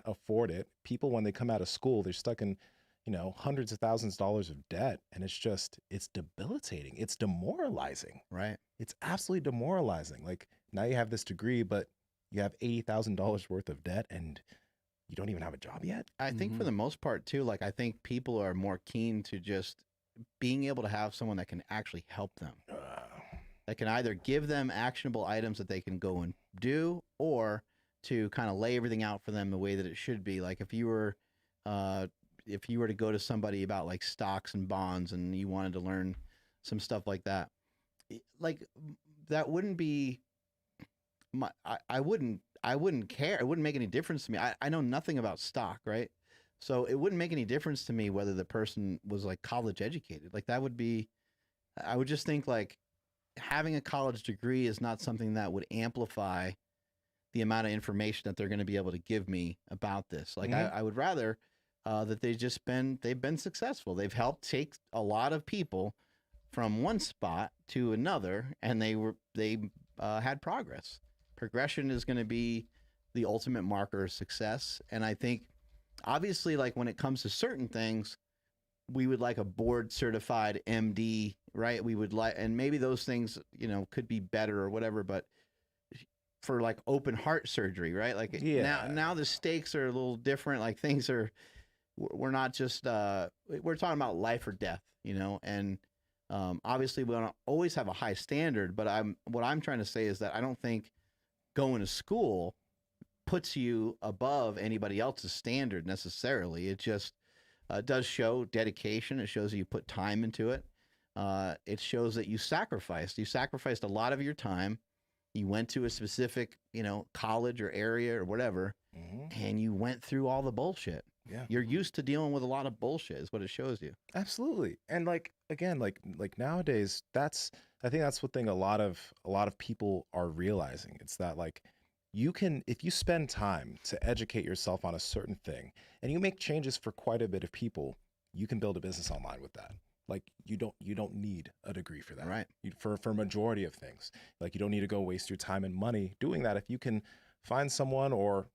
afford it. People, when they come out of school, they're stuck in, you know, hundreds of thousands of dollars of debt, and it's debilitating. It's demoralizing. Right. It's absolutely demoralizing. Like now you have this degree, but you have $80,000 worth of debt, and you don't even have a job yet. I think for the most part too, like I think people are more keen to just being able to have someone that can actually help them. That can either give them actionable items that they can go and do, or to kind of lay everything out for them the way that it should be. Like if you were to go to somebody about like stocks and bonds and you wanted to learn some stuff like that, like that wouldn't be I wouldn't care. It wouldn't make any difference to me. I know nothing about stock, right? So it wouldn't make any difference to me whether the person was like college educated. Like that would be, I would just think like having a college degree is not something that would amplify the amount of information that they're going to be able to give me about this. Like I would rather that they've been successful. They've helped take a lot of people from one spot to another, and they had progress. Progression is going to be the ultimate marker of success. And I think obviously like when it comes to certain things, we would like a board certified MD, right? We would like, and maybe those things, you know, could be better or whatever, but for like open heart surgery, right? Like now the stakes are a little different. Like we're not just, we're talking about life or death, you know, and obviously we don't always have a high standard, but what I'm trying to say is that I don't think going to school puts you above anybody else's standard necessarily. It just does show dedication. It shows that you put time into it. It shows that you sacrificed a lot of your time. You went to a specific, you know, college or area or whatever, and you went through all the bullshit. Yeah. You're used to dealing with a lot of bullshit is what it shows you. Absolutely. And like, again, like nowadays, I think that's what thing a lot of people are realizing. It's that like if you spend time to educate yourself on a certain thing and you make changes for quite a bit of people, you can build a business online with that. Like you don't need a degree for that. Right. For a majority of things, like you don't need to go waste your time and money doing that. If you can find someone or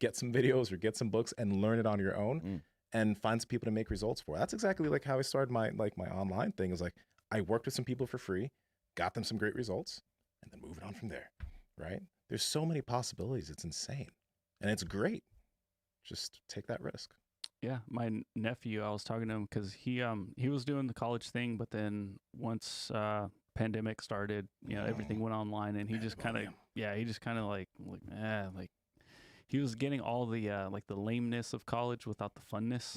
get some videos or get some books and learn it on your own and find some people to make results for. That's exactly like how I started my online thing. Is like I worked with some people for free, got them some great results, and then moved on from there. Right? There's so many possibilities. It's insane. And it's great. Just take that risk. Yeah, my nephew, I was talking to him because he was doing the college thing, but then once pandemic started, you know, everything went online, and he just kind of like he was getting all the like the lameness of college without the funness.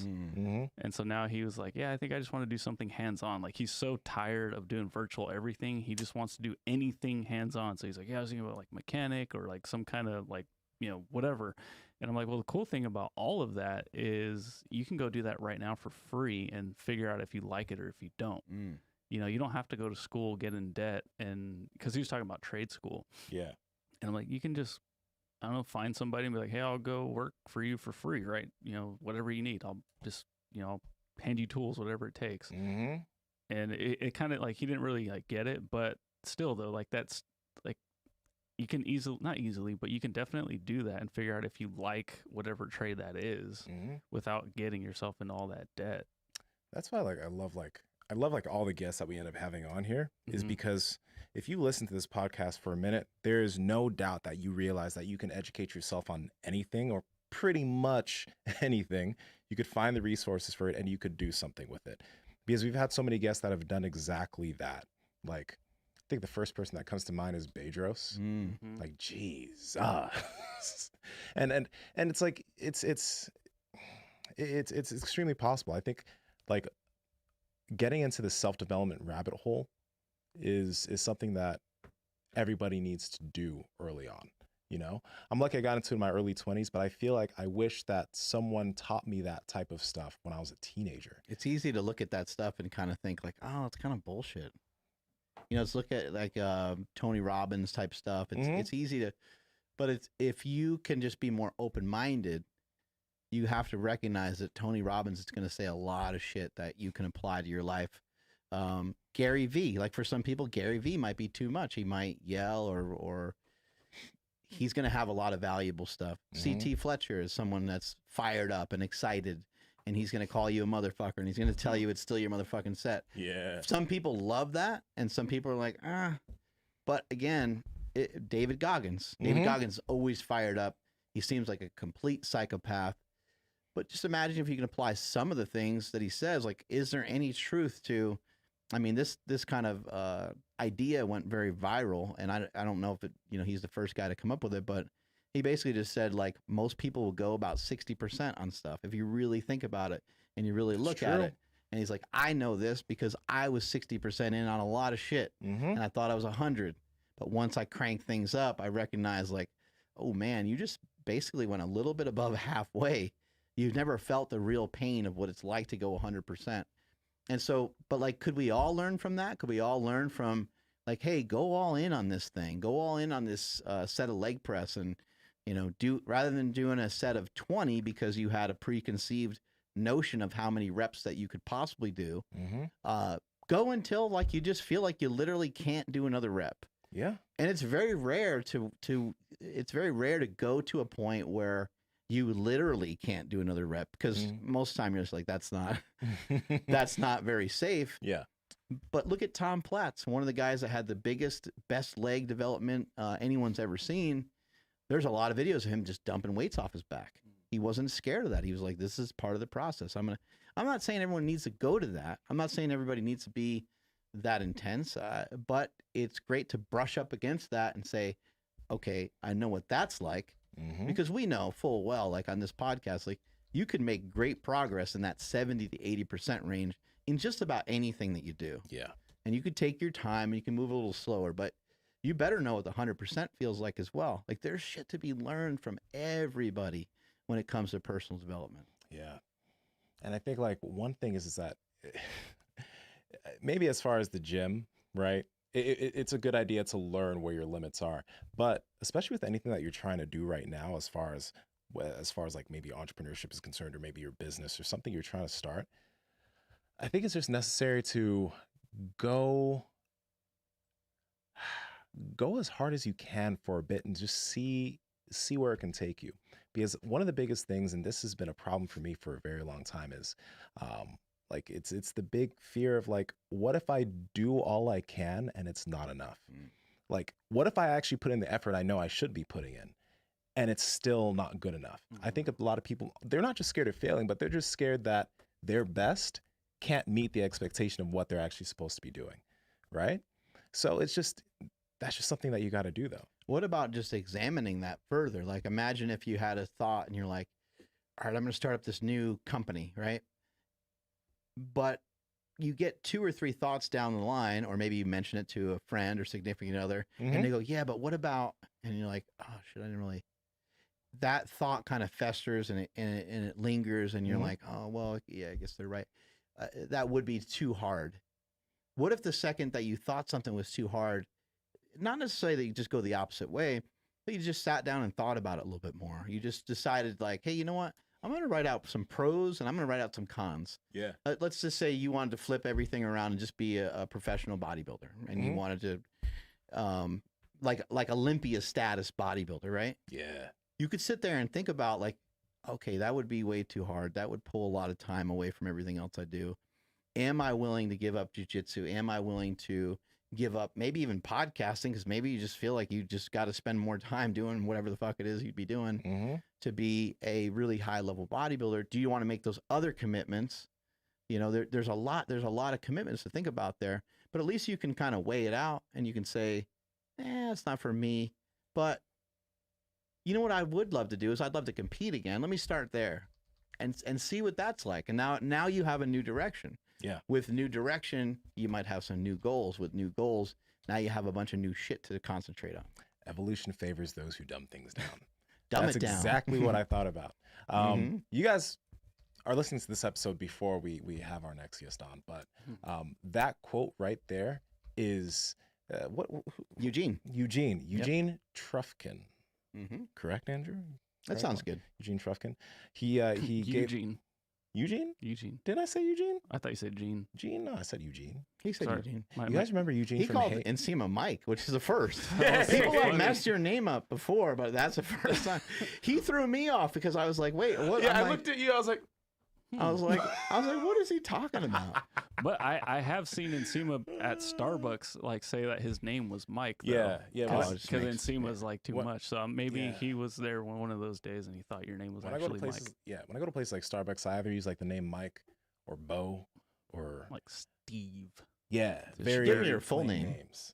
And so now he was like, yeah, I think I just want to do something hands-on. Like he's so tired of doing virtual everything. He just wants to do anything hands-on. So he's like, yeah, I was thinking about like mechanic or like some kind of like, you know, whatever. And I'm like, well, the cool thing about all of that is you can go do that right now for free and figure out if you like it or if you don't. You know, you don't have to go to school, get in debt, and because he was talking about trade school. Yeah. And I'm like, you can just, I don't know, find somebody and be like, hey, I'll go work for you for free, right? You know, whatever you need. I'll just, you know, hand you tools, whatever it takes. And it kind of like, he didn't really like get it, but still though, like that's like, you can not easily, but you can definitely do that and figure out if you like whatever trade that is without getting yourself into all that debt. That's why I love all the guests that we end up having on here is because if you listen to this podcast for a minute, there is no doubt that you realize that you can educate yourself on anything or pretty much anything. You could find the resources for it and you could do something with it. Because we've had so many guests that have done exactly that. Like, I think the first person that comes to mind is Bedros. Like, geez, and it's like it's extremely possible. I think like getting into the self-development rabbit hole is something that everybody needs to do early on. You know, I'm lucky I got into it in my early 20s, but I feel like I wish that someone taught me that type of stuff when I was a teenager. It's easy to look at that stuff and kind of think like, oh, it's kind of bullshit. You know, let's look at like Tony Robbins type stuff. It's easy to, but it's if you can just be more open-minded, you have to recognize that Tony Robbins is going to say a lot of shit that you can apply to your life. Gary V, like for some people, Gary V might be too much. He might yell or he's going to have a lot of valuable stuff. CT Fletcher is someone that's fired up and excited, and he's going to call you a motherfucker, and he's going to tell you it's still your motherfucking set. Yeah. Some people love that, and some people are like, ah. But again, David Goggins. David Goggins always fired up. He seems like a complete psychopath. But just imagine if you can apply some of the things that he says. Like, is there any truth to? I mean, this kind of idea went very viral, and I don't know if it, you know, he's the first guy to come up with it, but he basically just said like most people will go about 60% on stuff if you really think about it and you really look at it. And he's like, I know this because I was 60% in on a lot of shit, and I thought I was 100, but once I cranked things up, I recognized like, oh man, you just basically went a little bit above halfway. You've never felt the real pain of what it's like to go 100%. And so, but like, could we all learn from that? Could we all learn from like, hey, go all in on this thing, go all in on this set of leg press, and, you know, do rather than doing a set of 20 because you had a preconceived notion of how many reps that you could possibly do, go until like you just feel like you literally can't do another rep. Yeah. And it's very rare to go to a point where you literally can't do another rep, because most of the time you're just like, that's not very safe. Yeah. But look at Tom Platz, one of the guys that had the best leg development anyone's ever seen. There's a lot of videos of him just dumping weights off his back. He wasn't scared of that. He was like, this is part of the process. I'm not saying everyone needs to go to that. I'm not saying everybody needs to be that intense, but it's great to brush up against that and say, okay, I know what that's like. Because we know full well, like on this podcast, like you can make great progress in that 70 to 80% range in just about anything that you do. Yeah. And you could take your time and you can move a little slower, but you better know what the 100% feels like as well. Like there's shit to be learned from everybody when it comes to personal development. Yeah. And I think like one thing is that maybe as far as the gym, right? It's a good idea to learn where your limits are, but especially with anything that you're trying to do right now, as far as like maybe entrepreneurship is concerned, or maybe your business or something you're trying to start, I think it's just necessary to go as hard as you can for a bit and just see where it can take you. Because one of the biggest things, and this has been a problem for me for a very long time, is like it's the big fear of like, what if I do all I can and it's not enough? Like, what if I actually put in the effort I know I should be putting in and it's still not good enough? I think a lot of people, they're not just scared of failing, but they're just scared that their best can't meet the expectation of what they're actually supposed to be doing, right? So that's just something that you got to do, though. What about just examining that further? Like, imagine if you had a thought and you're like, all right, I'm going to start up this new company, right? But you get 2 or 3 thoughts down the line, or maybe you mention it to a friend or significant other, and they go, yeah, but what about, and you're like, oh shit, I didn't really, that thought kind of festers and it lingers, and you're like, oh, well, yeah, I guess they're right. That would be too hard. What if the second that you thought something was too hard, not necessarily that you just go the opposite way, but you just sat down and thought about it a little bit more. You just decided like, hey, you know what? I'm going to write out some pros and I'm going to write out some cons. Yeah. Let's just say you wanted to flip everything around and just be a professional bodybuilder, and you wanted to like Olympia status bodybuilder, right? Yeah. You could sit there and think about like, okay, that would be way too hard. That would pull a lot of time away from everything else I do. Am I willing to give up jujitsu? Am I willing to give up maybe even podcasting? Because maybe you just feel like you just got to spend more time doing whatever the fuck it is you'd be doing to be a really high level bodybuilder. Do you want to make those other commitments? You know, there's a lot of commitments to think about there, but at least you can kind of weigh it out and you can say, it's not for me. But you know what I would love to do is I'd love to compete again. Let me start there and see what that's like. And now you have a new direction. Yeah. With new direction, you might have some new goals. With new goals, now you have a bunch of new shit to concentrate on. Evolution favors those who dumb things down. That's exactly what I thought about. You guys are listening to this episode before we have our next guest on, but that quote right there is Eugene Trufkin. Correct, Andrew? That sounds good. Eugene Trufkin. He gave Eugene. Did I say Eugene? I thought you said Gene. Gene? No, I said Eugene. He said Eugene. You guys remember Eugene? He from called Nsima Mike, which is the first. Yeah, People have messed your name up before, but that's the first time. He threw me off because I was like, wait, what? Yeah, I looked at you. I was like, what is he talking about? But I have seen Nsima at Starbucks like say that his name was Mike. Though, yeah. Because Nsima's like too much. So maybe he was there one of those days and he thought your name was actually Mike. Yeah, when I go to places like Starbucks, I either use like the name Mike or Bo or like Steve. Yeah, very give me your full name. Names.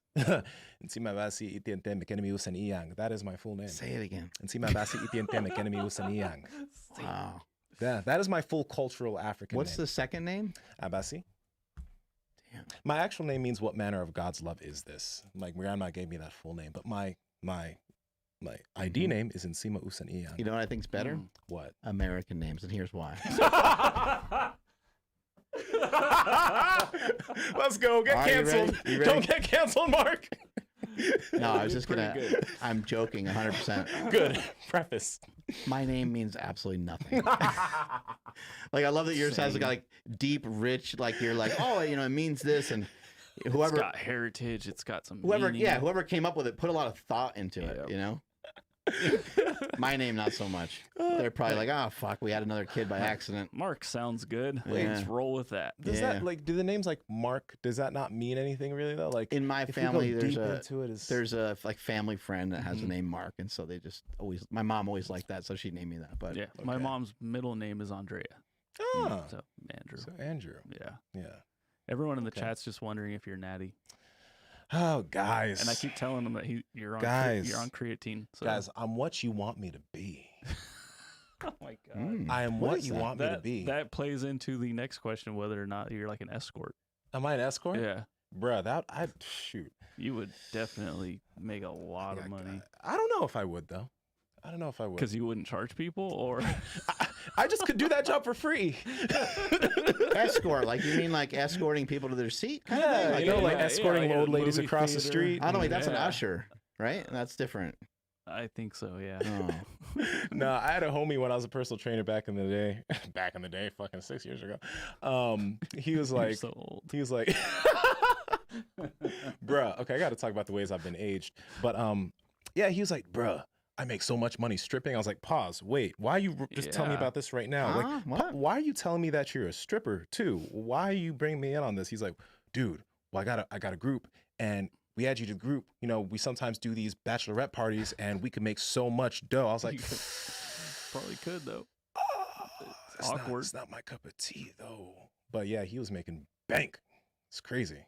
Nsima basi itiente mekenemi usan Inyang. That is my full name. Say it again. Nsima basi itiente mekenemi usan Inyang. Wow. Yeah, that is my full cultural African What's name. the second name? Abasi. Damn. My actual name means what manner of God's love is this? Like my grandma gave me that full name, but my ID name is Nsima Usan Inyang. You know what I think's better? What? American names, and here's why. Let's go. Get canceled. You ready? Don't get canceled, Mark. No, I was just gonna. I'm joking, 100%. Good preface. My name means absolutely nothing. Like I love that yours has like deep, rich. Like you're like, oh, you know, it means this, and whoever it's got heritage, it's got some. Whoever, meaning. whoever came up with it put a lot of thought into it. You know. My name, not so much. They're probably like, oh fuck, we had another kid by accident. Mark sounds good. Let's roll with that. Does that like do the names like Mark? Does that not mean anything really though? Like in my family, there's a like family friend that has the name Mark, and so they just always. My mom always liked that, so she named me that. But yeah, my mom's middle name is Andrea. Oh, so Andrew. So Andrew. Yeah. Everyone in the chat's just wondering if you're natty. Oh, guys. And I keep telling them that you're on creatine. So. Guys, I'm what you want me to be. Oh my God. I am what you want me to be. That plays into the next question, whether or not you're like an escort. Am I an escort? Yeah. Bruh, shoot. You would definitely make a lot of money. I don't know if I would, though. I don't know if I would. Because you wouldn't charge people, or I just could do that job for free. Escort, like you mean like escorting people to their seat? Kind of thing? Like, you know, like escorting old ladies across the street. I don't know, that's an usher, right? That's different. I think so, yeah. Oh. No, I had a homie when I was a personal trainer back in the day, fucking 6 years ago. He was like, so old. He was like, bruh, okay, I got to talk about the ways I've been aged. But yeah, he was like, bruh, I make so much money stripping. I was like, pause, wait, why are you just telling me about this right now? Like, why are you telling me that you're a stripper too? Why are you bringing me in on this? He's like, dude, well, I got a group and we add you to the group. You know, we sometimes do these bachelorette parties and we can make so much dough. I was like, probably could though. It's awkward. It's not my cup of tea though. But yeah, he was making bank. It's crazy.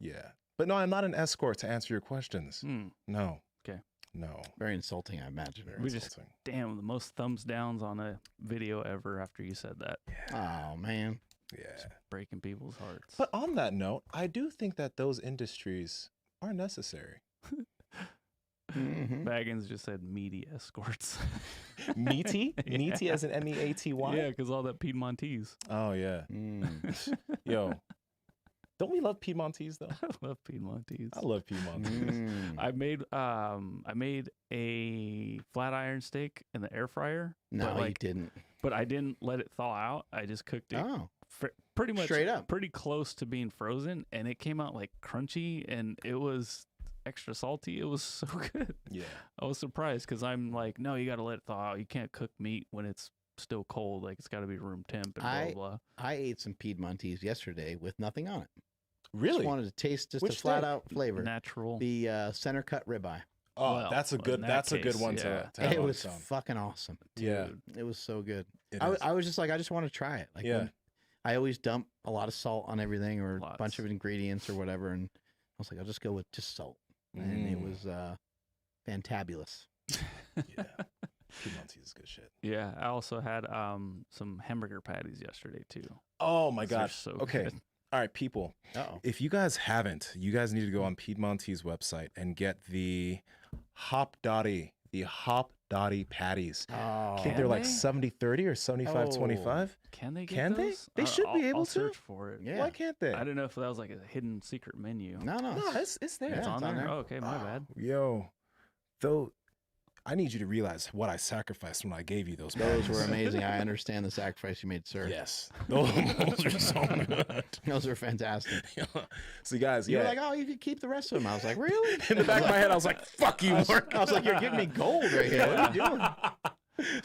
Yeah. But no, I'm not an escort to answer your questions. No. Okay. No. Very insulting, I imagine. Damn, the most thumbs downs on a video ever after you said that. Yeah. Oh, man. Yeah. Just breaking people's hearts. But on that note, I do think that those industries are necessary. Baggins just said meaty escorts. Meaty? Meaty as in MEATY? Yeah, because all that Piedmontese. Oh, yeah. Yo. Don't we love Piedmontese though? I love Piedmontese. I love Piedmontese. I made a flat iron steak in the air fryer. No, you didn't. But I didn't let it thaw out. I just cooked it pretty much straight up, pretty close to being frozen, and it came out like crunchy, and it was extra salty. It was so good. Yeah. I was surprised because I'm like, no, you got to let it thaw out. You can't cook meat when it's still cold. Like, it's got to be room temp and blah, blah, blah. I ate some Piedmontese yesterday with nothing on it. Really? Just wanted to taste just Which a flat steak? out flavor. Natural. The center cut ribeye. Oh, Well, that's a in good. that That's a good case, one yeah. to have It on was its own. fucking awesome. Yeah. It was so good. It I, is. I was just like, I just want to try it. Like, Yeah. I always dump a lot of salt on everything or a Lots. bunch of ingredients or whatever, and I was like, I'll just go with just salt, and it was fantabulous. Yeah. Piedmontese is good shit. Yeah, I also had some hamburger patties yesterday too. Oh my Those are gosh. so Okay. good. All right, people. Uh-oh. If you guys haven't, you guys need to go on Piedmontese website and get the Hop Dotty patties. Oh, I think Can they're like they? 70-30 or 75-25. Can they get Can they? those? They should be I'll able to. search for it. Yeah. Why can't they? I didn't know if that was like a hidden secret menu. no, No, it's there. Yeah, It's on it's on there? there. Oh, okay, my bad. Yo, though, I need you to realize what I sacrificed when I gave you those. those patties. were amazing. I understand the sacrifice you made, sir. Yes, those are so good. Those are fantastic. So, guys, You yeah. were like, oh, you could keep the rest of them. I was like, really? in the back of my head, I was like, "Fuck you, Mark." I was like, you're giving me gold right here. What are you doing?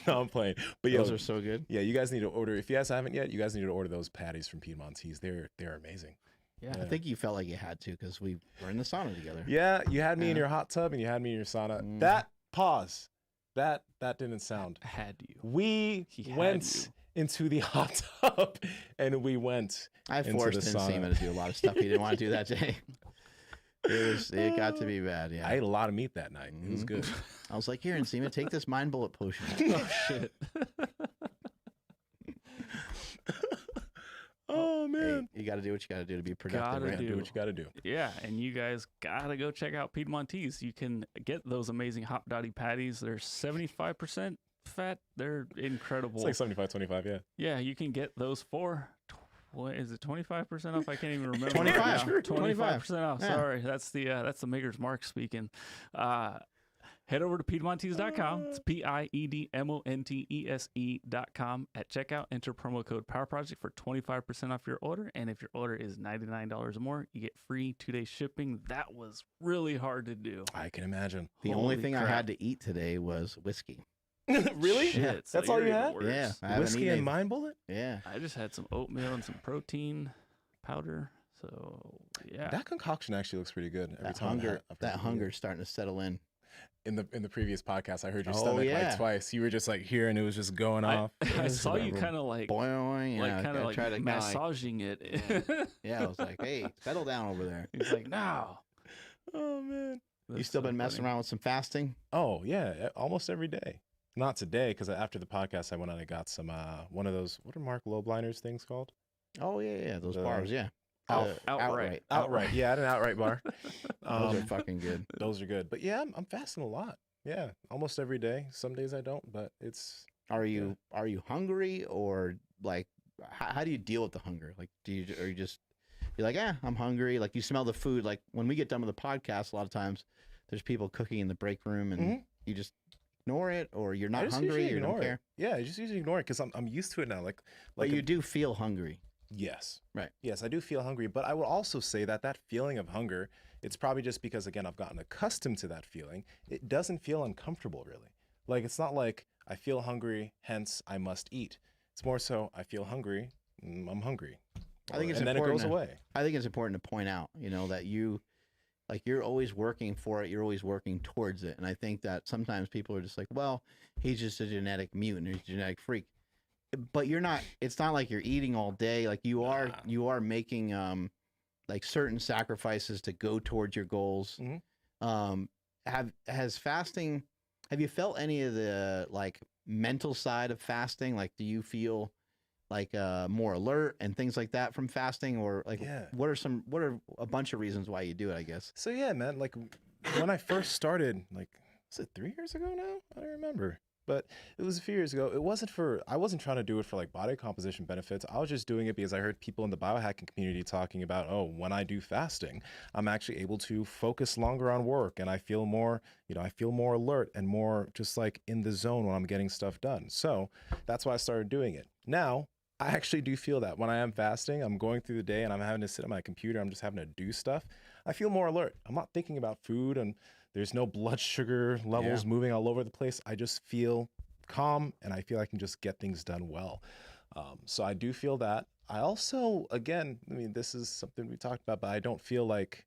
No, I'm playing. But yeah, Those are so good. yeah, you guys need to order. If you guys haven't yet, you guys need to order those patties from Piedmontese. They're amazing. Yeah. I think you felt like you had to because we were in the sauna together. Yeah, you had me in Yeah. your hot tub and you had me in your sauna. Mm. That pause, that didn't sound. I had you. We He had went into the hot tub and we went. I into forced the sauna. Nsima to do a lot of stuff he didn't want to do that day. It got to be bad. Yeah. I ate a lot of meat that night. It was Mhm. good. I was like, here, Nsima, take this mind bullet potion. Oh shit. Oh Hey, man, you got to do what you got to do to be productive. Gotta Right? do what you got to do. Yeah, and you guys gotta go check out Piedmontese. You can get those amazing Hop Dotty patties. They're 75% fat. They're incredible. It's like 75-25, yeah. Yeah, you can get those for is it 25% off? I can't even remember. 25. 25% off. Yeah. Sorry, that's the Maker's Mark speaking. Head over to Piedmontese.com. It's PIEDMONTESE.com. At checkout, enter promo code Power Project for 25% off your order. And if your order is $99 or more, you get free 2-day shipping. That was really hard to do. I can imagine. The only Holy thing I crap. had to eat today was whiskey. Really? Shit, so That's all you're you even had? worse. Yeah. I haven't Whiskey eaten and any- Mind Bullet? Yeah. I just had some oatmeal and some protein powder. So yeah, That concoction actually looks pretty good. Every That time hunger, I've had it. hunger's starting to settle in. In the previous podcast, I heard your Oh, stomach yeah. like twice. You were just like here, and it was just going off. I This saw is you about kind of like Boing, like kind of like try to massaging it. Yeah, I was like, hey, settle down over there. He's like, no. Oh man. You still been messing around with some fasting? Oh yeah, almost every day. Not today, because after the podcast, I went out and I got some one of those. What are Mark Lobliners things called? Oh yeah, those The- bars, yeah. Outright. Outright. Yeah, I had an outright bar. Those are fucking good. Those are good. But yeah, I'm fasting a lot. Yeah, almost every day. Some days I don't, but it's Are you hungry or like how do you deal with the hunger? Like are you just you're like, I'm hungry. Like you smell the food. Like when we get done with the podcast, a lot of times there's people cooking in the break room and Mhm. you just ignore it or you're I not just hungry, usually you don't ignore care. it. Yeah, I just usually ignore it because I'm used to it now. Like But a- you do feel hungry. Yes. Right. Yes, I do feel hungry, but I would also say that feeling of hunger, it's probably just because, again, I've gotten accustomed to that feeling. It doesn't feel uncomfortable, really. Like, it's not like I feel hungry, hence I must eat. It's more so I feel hungry, I'm hungry. I think it's and then it important goes to- away. I think it's important to point out, that you're always working for it. You're always working towards it. And I think that sometimes people are just like, well, he's just a genetic mutant. He's a genetic freak. But you're not, it's not like you're eating all day. Like you are making, like certain sacrifices to go towards your goals. Mhm. Have you felt any of the like mental side of fasting? Like, do you feel like more alert and things like that from fasting, or like Yeah. what are a bunch of reasons why you do it, I guess? So, yeah, man, like when I first started, like, was it 3 years ago now? I don't remember. But it was a few years ago. I wasn't trying to do it for like body composition benefits. I was just doing it because I heard people in the biohacking community talking about, oh, when I do fasting, I'm actually able to focus longer on work and I feel more, I feel more alert and more just like in the zone when I'm getting stuff done. So that's why I started doing it. Now, I actually do feel that when I am fasting, I'm going through the day and I'm having to sit at my computer, I'm just having to do stuff. I feel more alert. I'm not thinking about food, and there's no blood sugar levels moving all over the place. I just feel calm, and I feel I can just get things done well. So I do feel that. I also, again, I mean, this is something we talked about, but I don't feel like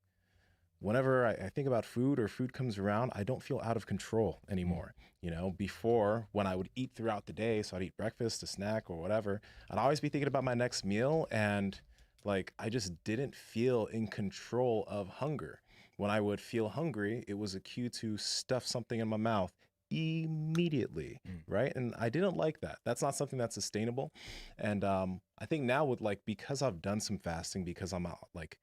whenever I think about food or food comes around, I don't feel out of control anymore. You know, before when I would eat throughout the day, so I'd eat breakfast, a snack, or whatever, I'd always be thinking about my next meal, and like I just didn't feel in control of hunger. When I would feel hungry, it was a cue to stuff something in my mouth immediately, right? And I didn't like that. That's not something that's sustainable. And I think now with like, because I've done some fasting, because I'm out, like,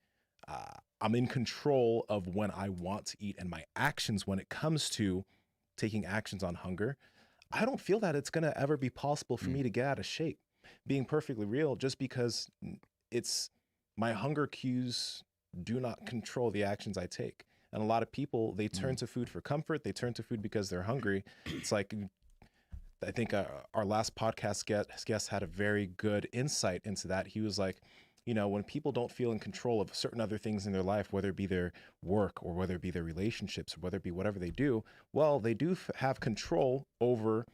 I'm in control of when I want to eat and my actions when it comes to taking actions on hunger. I don't feel that it's going to ever be possible for me to get out of shape. Being perfectly real, just because it's my hunger cues do not control the actions I take. And a lot of people, they turn to food for comfort. They turn to food because they're hungry. It's like, I think our last podcast guest had a very good insight into that. He was like, you know, when people don't feel in control of certain other things in their life, whether it be their work or whether it be their relationships or whether it be whatever they do, well, they do have control over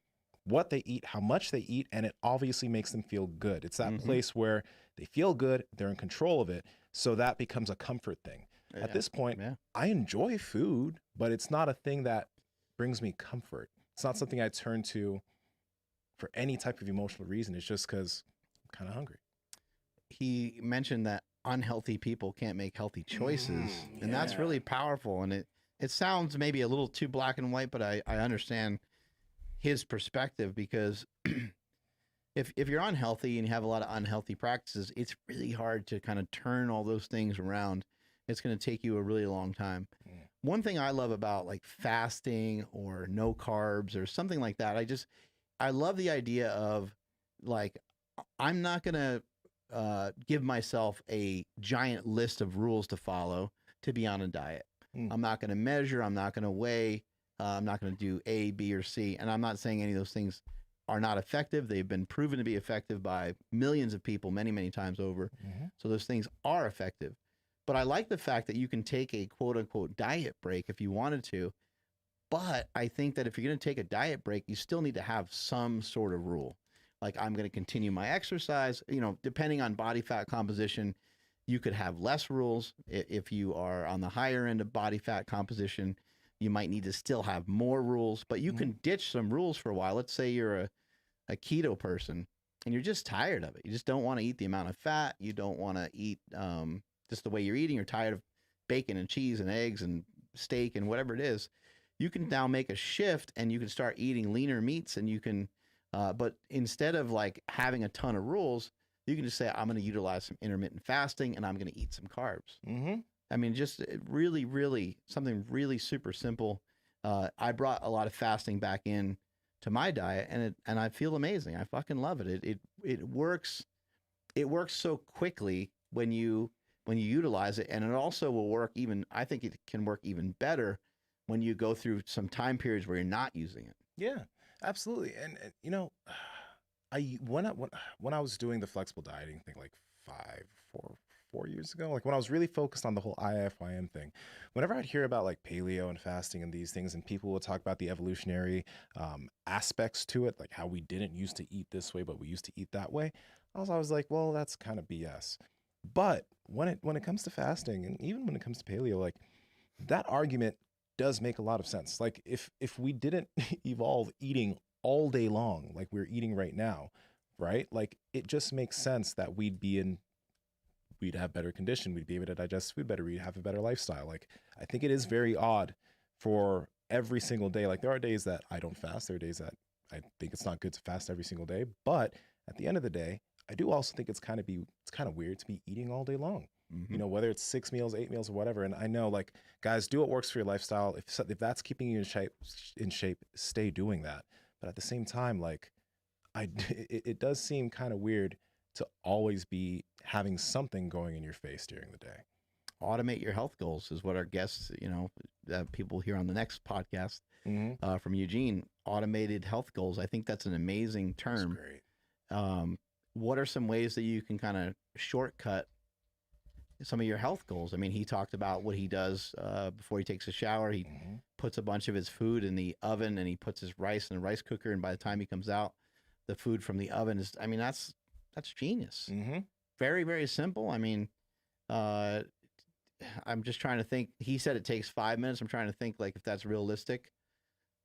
what they eat, how much they eat, and it obviously makes them feel good. It's that place where they feel good, they're in control of it, so that becomes a comfort thing. At this point, I enjoy food, but it's not a thing that brings me comfort. It's not something I turn to for any type of emotional reason. It's just because I'm kind of hungry. He mentioned that unhealthy people can't make healthy choices, and that's really powerful. And it sounds maybe a little too black and white, but I understand his perspective, because if you're unhealthy and you have a lot of unhealthy practices, it's really hard to kind of turn all those things around. It's going to take you a really long time. One thing I love about like fasting or no carbs or something like that, I love the idea of like, I'm not going to give myself a giant list of rules to follow to be on a diet. I'm not going to measure. I'm not going to weigh. I'm not going to do A, B, or C. And I'm not saying any of those things are not effective. They've been proven to be effective by millions of people many, many times over. So those things are effective. But I like the fact that you can take a quote unquote diet break if you wanted to. But I think that if you're going to take a diet break, you still need to have some sort of rule. Like, I'm going to continue my exercise, you know, depending on body fat composition, you could have less rules. If you are on the higher end of body fat composition, you might need to still have more rules, but you can ditch some rules for a while. Let's say you're a keto person and you're just tired of it. You just don't want to eat the amount of fat. You don't want to eat just the way you're eating. You're tired of bacon and cheese and eggs and steak and whatever it is. You can now make a shift and you can start eating leaner meats, and you can but instead of like having a ton of rules, you can just say, I'm going to utilize some intermittent fasting and I'm going to eat some carbs. I mean, just really, really something really super simple. I brought a lot of fasting back in to my diet, and I feel amazing. I fucking love it. It works. It works so quickly when you utilize it, and it also will work even. I think it can work even better when you go through some time periods where you're not using it. Yeah. Absolutely. And you know, when I was doing the flexible dieting thing like 4 years ago, like when I was really focused on the whole IFYM thing, whenever I'd hear about like paleo and fasting and these things, and people would talk about the evolutionary aspects to it, like how we didn't used to eat this way, but we used to eat that way, I was always like, well, that's kind of BS. But when it comes to fasting, and even when it comes to paleo, like that argument does make a lot of sense. Like if we didn't evolve eating all day long like we're eating right now, right? Like it just makes sense that we'd have better condition, we'd be able to digest food better, we'd have a better lifestyle. Like I think it is very odd for every single day. Like there are days that I don't fast, there are days that I think it's not good to fast every single day, but at the end of the day, I do also think it's kind of weird to be eating all day long. You know, whether it's 6 meals, 8 meals, or whatever. And I know, like, guys, do what works for your lifestyle. If that's keeping you in shape, stay doing that. But at the same time, like, it does seem kind of weird to always be having something going in your face during the day. Automate your health goals is what our guests, you know, people here on the next podcast from Eugene, automated health goals. I think that's an amazing term. That's great. What are some ways that you can kind of shortcut some of your health goals. I mean, he talked about what he does before he takes a shower. He puts a bunch of his food in the oven, and he puts his rice in the rice cooker. And by the time he comes out, the food from the oven is, I mean, that's genius. Very, very simple. I mean, I'm just trying to think. He said it takes 5 minutes. I'm trying to think like if that's realistic,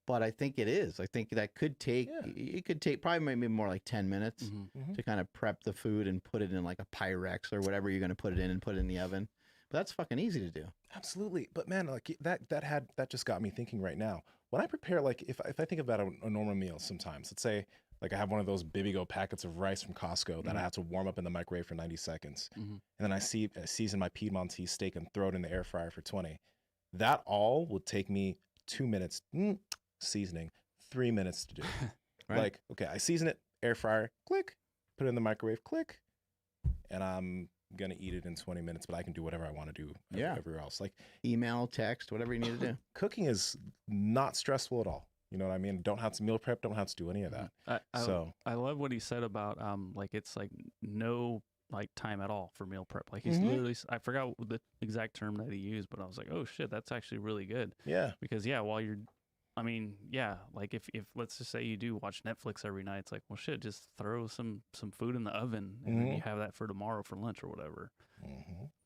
but I think it is. I think that could take, it could take probably maybe more like 10 minutes to kind of prep the food and put it in like a Pyrex or whatever you're going to put it in and put it in the oven. But that's fucking easy to do. Absolutely. But man, like that just got me thinking right now. When I prepare, like if I think about a normal meal sometimes, let's say like I have one of those Bibigo packets of rice from Costco that I have to warm up in the microwave for 90 seconds. And then I season my Piedmontese steak and throw it in the air fryer for 20. That all will take me 2 minutes seasoning, 3 minutes to do. Right. Like, okay, I season it, air fryer, click, put it in the microwave, click, and I'm going to eat it in 20 minutes, but I can do whatever I want to do everywhere else. Like email, text, whatever you need to do. Cooking is not stressful at all. You know what I mean? Don't have to meal prep. Don't have to do any of that. I love what he said about like it's like no like time at all for meal prep. Like he's literally, I forgot the exact term that he used, but I was like, oh shit, that's actually really good. Yeah. Because while you're, I mean, like if let's just say you do watch Netflix every night, it's like, well shit, just throw some food in the oven and then you have that for tomorrow for lunch or whatever.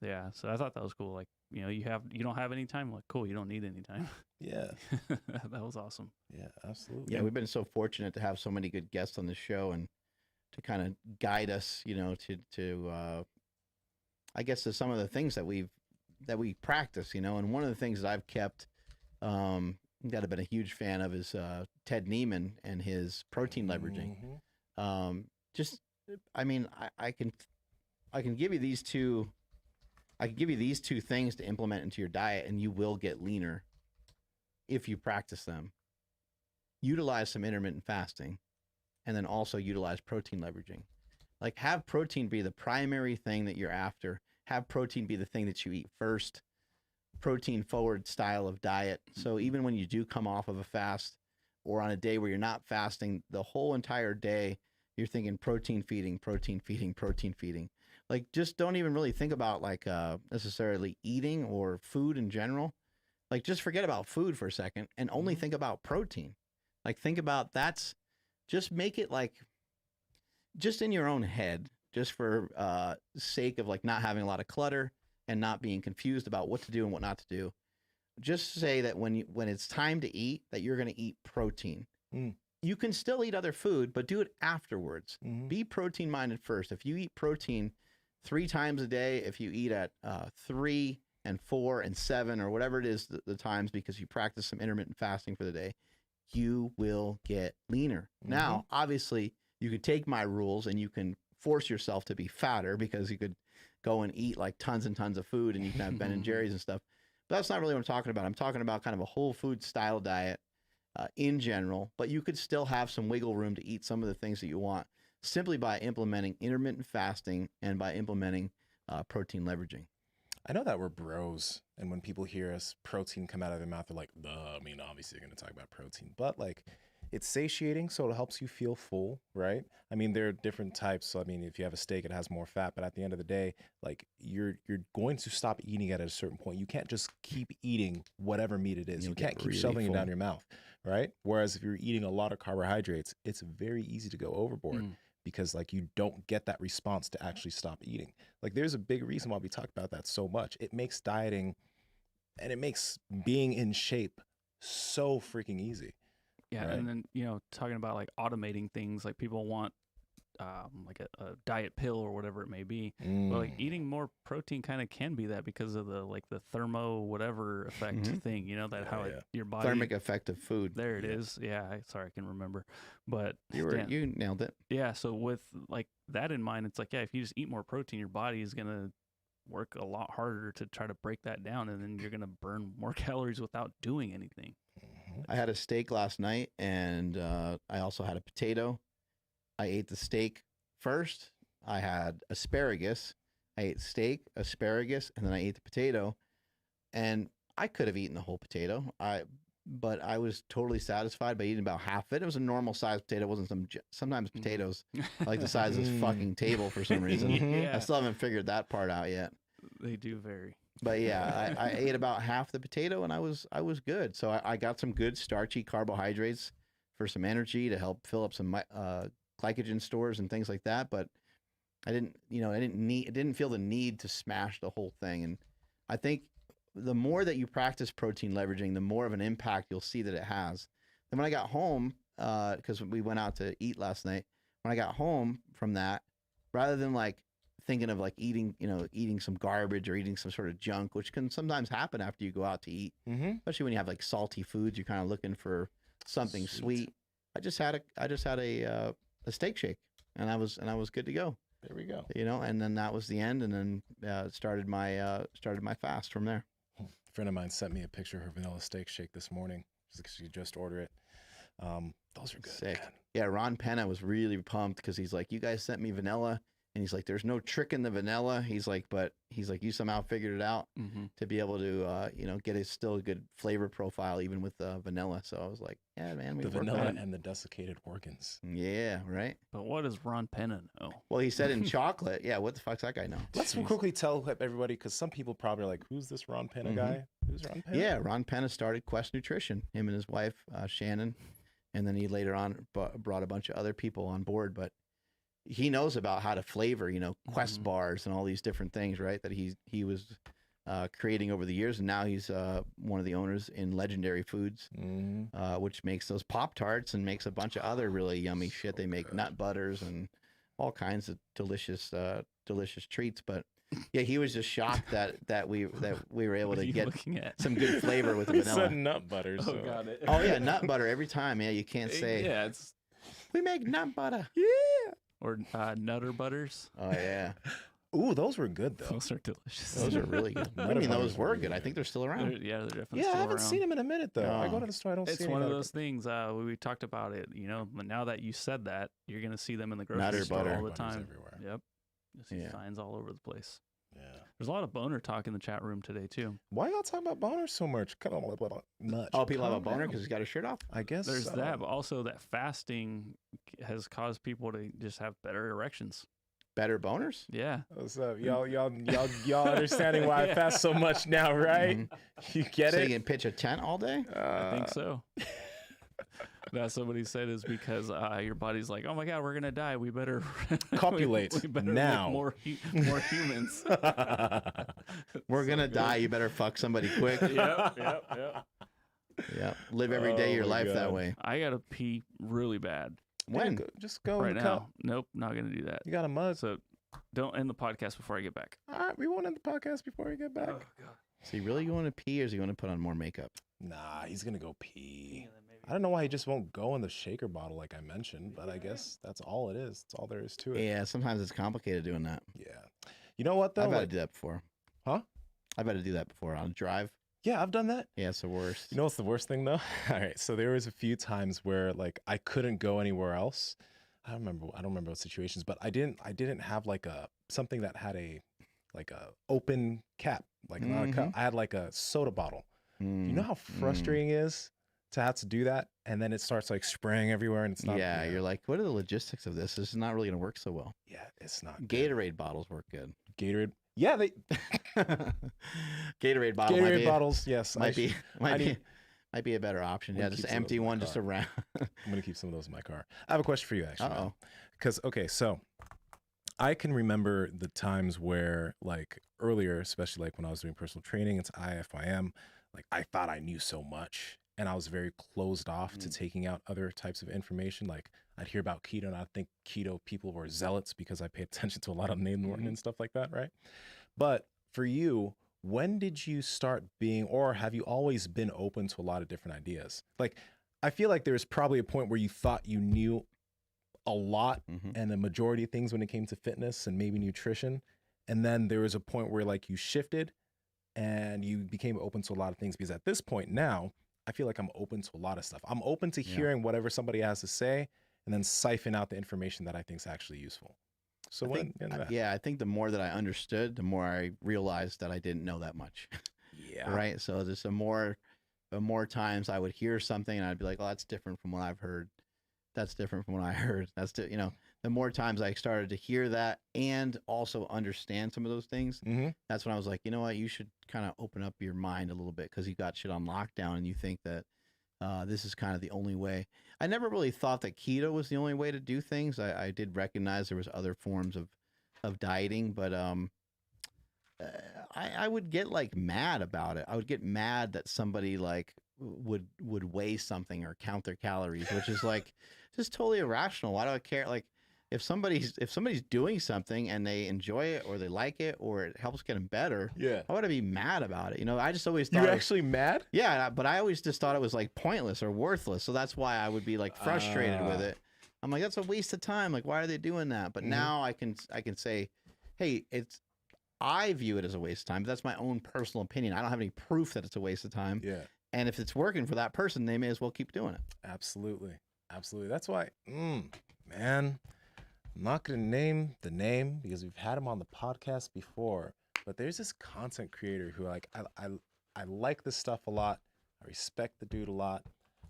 Yeah. So I thought that was cool. Like, you know, you don't have any time. Like, cool, you don't need any time. Yeah. That was awesome. Yeah, absolutely. Yeah, we've been so fortunate to have so many good guests on the show and to kind of guide us, you know, to I guess to some of the things that we practice, you know. And one of the things that I've kept that I've been a huge fan of is Ted Neiman and his protein leveraging. Just, I mean, I can give you these two. I can give you these two things to implement into your diet, and you will get leaner if you practice them. Utilize some intermittent fasting, and then also utilize protein leveraging. Like, have protein be the primary thing that you're after. Have protein be the thing that you eat first. Protein forward style of diet. So even when you do come off of a fast or on a day where you're not fasting, the whole entire day, you're thinking protein feeding, protein feeding, protein feeding. Like, just don't even really think about like necessarily eating or food in general. Like, just forget about food for a second and only think about protein. Like, think about just make it like just in your own head, just for sake of like not having a lot of clutter and not being confused about what to do and what not to do. Just say that when it's time to eat, that you're going to eat protein. You can still eat other food, but do it afterwards. Be protein minded first. If you eat protein 3 times a day, if you eat at 3 and 4 and 7 or whatever it is the times, because you practice some intermittent fasting for the day, you will get leaner. Now, obviously, you could take my rules and you can force yourself to be fatter, because you could go and eat like tons and tons of food and you can have Ben and Jerry's and stuff. But that's not really what I'm talking about. I'm talking about kind of a whole food style diet in general, but you could still have some wiggle room to eat some of the things that you want simply by implementing intermittent fasting and by implementing protein leveraging. I know that we're bros, and when people hear us protein come out of their mouth, they're like, duh, I mean, obviously you're going to talk about protein, but like, it's satiating, so it helps you feel full, right? I mean, there are different types. So, I mean, if you have a steak, it has more fat, but at the end of the day, like, you're going to stop eating it at a certain point. You can't just keep eating whatever meat it is. You can't keep shoving it down your mouth, right? Whereas if you're eating a lot of carbohydrates, it's very easy to go overboard. Because like you don't get that response to actually stop eating. Like, there's a big reason why we talk about that so much. It makes dieting and it makes being in shape so freaking easy. Yeah, right? And then, you know, talking about like automating things, like people want like a diet pill or whatever it may be. But like eating more protein kind of can be that, because of the like the thermo whatever effect thing, you know, that your body thermic effect of food. There it is. Yeah, sorry, I can remember. But you nailed it. Yeah, so with like that in mind, it's like, yeah, if you just eat more protein, your body is gonna work a lot harder to try to break that down, and then you're gonna burn more calories without doing anything. I had a steak last night, and I also had a potato. I ate the steak first. I had asparagus. I ate steak, asparagus, and then I ate the potato. And I could have eaten the whole potato. But I was totally satisfied by eating about half of it. It was a normal sized potato. It wasn't sometimes potatoes like the size of this fucking table for some reason. I still haven't figured that part out yet. They do vary. But yeah, I ate about half the potato and I was good. So I got some good starchy carbohydrates for some energy to help fill up some glycogen stores and things like that. But I didn't feel the need to smash the whole thing. And I think the more that you practice protein leveraging, the more of an impact you'll see that it has. Then when I got home, because we went out to eat last night, when I got home from that, rather than like thinking of like eating some garbage or eating some sort of junk, which can sometimes happen after you go out to eat, especially when you have like salty foods, you're kind of looking for something sweet. I just had a steak shake, and I was good to go. There we go. And then that was the end, and then started my fast from there. A friend of mine sent me a picture of her vanilla steak shake this morning. She just ordered it. Those are good. Sick. Man. Yeah, Ron Penna was really pumped because he's like, you guys sent me vanilla, and he's like, there's no trick in the vanilla. He's like, you somehow figured it out to be able to get a still good flavor profile even with vanilla. So I was like, yeah, man, the vanilla and the desiccated organs. Yeah, right. But what does Ron Penna know? Well, he said in chocolate. Yeah, what the fuck's that guy know? Let's quickly tell everybody, because some people probably are like, who's this Ron Penna guy? Who's Ron Penna? Yeah, Ron Penna started Quest Nutrition, him and his wife, Shannon. And then he later on brought a bunch of other people on board. But he knows about how to flavor, Quest bars and all these different things, right? That he was creating over the years. And now he's one of the owners in Legendary Foods, which makes those Pop-Tarts and makes a bunch of other really yummy shit. They make nut butters and all kinds of delicious treats. But yeah, he was just shocked that we were able to get some good flavor with the vanilla. He said nut butter. So. Oh, got it. Oh yeah, nut butter every time. Yeah, you can't say. Yeah, it's we make nut butter. Yeah. Or Nutter Butters. Oh yeah. Ooh, those were good though. Those are delicious. Those are really good. I mean, those were good. I think they're still around. They're definitely still around. I haven't seen them in a minute though. I go to the store, I don't see them. It's one of those things. We talked about it. But now that you said that, you're gonna see them in the grocery Nutter store butter. all the time. Everywhere. Yep. You see signs all over the place. Yeah. There's a lot of boner talk in the chat room today too. Why y'all talking about boner so much? Much. Oh, people have a boner because he's got his shirt off. I guess there's so. that, but also that fasting has caused people to just have better erections. Better boners? Yeah. What's up, y'all understanding why I fast so much now, right? You get so it? You can pitch a tent all day? I think so. That somebody said is because your body's like, oh my god, we're gonna die. We better copulate we better now. Make more humans. We're gonna die. You better fuck somebody quick. Yep. Live every day of your life that way. I gotta pee really bad. When? Just go right now. Nope, not gonna do that. You got a mug. So don't end the podcast before I get back. All right, we won't end the podcast before we get back. Oh god. Is he really going to pee, or is he going to put on more makeup? Nah, he's gonna go pee. I don't know why he just won't go in the shaker bottle like I mentioned, but I guess that's all it is. That's all there is to it. Yeah, sometimes it's complicated doing that. Yeah. You know what though? I've had to do that before. Huh? I've had to do that before on a drive. Yeah, I've done that. Yeah, it's the worst. You know what's the worst thing though? All right, so there was a few times where like I couldn't go anywhere else. I don't remember what situations, but I didn't have like something that had a open cap, like not a cup. I had like a soda bottle. You know how frustrating it is to have to do that, and then it starts like spraying everywhere, and it's not. Yeah, you're like, what are the logistics of this? This is not really going to work so well. Yeah, it's not. Gatorade bottles work good. Gatorade. Yeah, they. Gatorade bottle. Gatorade bottles. Yes, might be a better option. Yeah, just empty one just around. I'm gonna keep some of those in my car. I have a question for you actually. Uh-oh. Because so I can remember the times where like earlier, especially like when I was doing personal training, it's IFIM. Like I thought I knew so much, and I was very closed off to taking out other types of information. Like I'd hear about keto, and I'd think keto people were zealots because I pay attention to a lot of name Norton and stuff like that, right? But for you, when did you start being, or have you always been open to a lot of different ideas? Like I feel like there's probably a point where you thought you knew a lot and a majority of things when it came to fitness and maybe nutrition, and then there was a point where like you shifted and you became open to a lot of things, because at this point now I feel like I'm open to a lot of stuff. I'm open to hearing whatever somebody has to say and then siphon out the information that I think is actually usmore. So I think the more that I understood, the more I realized that I didn't know that much. Yeah. Right. So just the more times I would hear something and I'd be like, oh, that's different from what I've heard. That's different from what I heard. the more times I started to hear that and also understand some of those things, that's when I was like, you know what, you should kind of open up your mind a little bit, because you got shit on lockdown and you think that this is kind of the only way. I never really thought that keto was the only way to do things. I did recognize there was other forms of dieting, but I would get like mad about it. I would get mad that somebody like would weigh something or count their calories, which is like just totally irrational. Why do I care? Like if somebody's doing something and they enjoy it or they like it or it helps get them better, Yeah. why would I be mad about it? You know, I just always thought You're actually mad? yeah, but I always just thought it was like pointless or worthless. So that's why I would be like frustrated with it. I'm like, that's a waste of time. Like, why are they doing that? But now I can say, hey, I view it as a waste of time. But that's my own personal opinion. I don't have any proof that it's a waste of time. Yeah. And if it's working for that person, they may as well keep doing it. Absolutely. Absolutely. That's why, man, I'm not going to name the name because we've had him on the podcast before, but there's this content creator who like, I like this stuff a lot. I respect the dude a lot,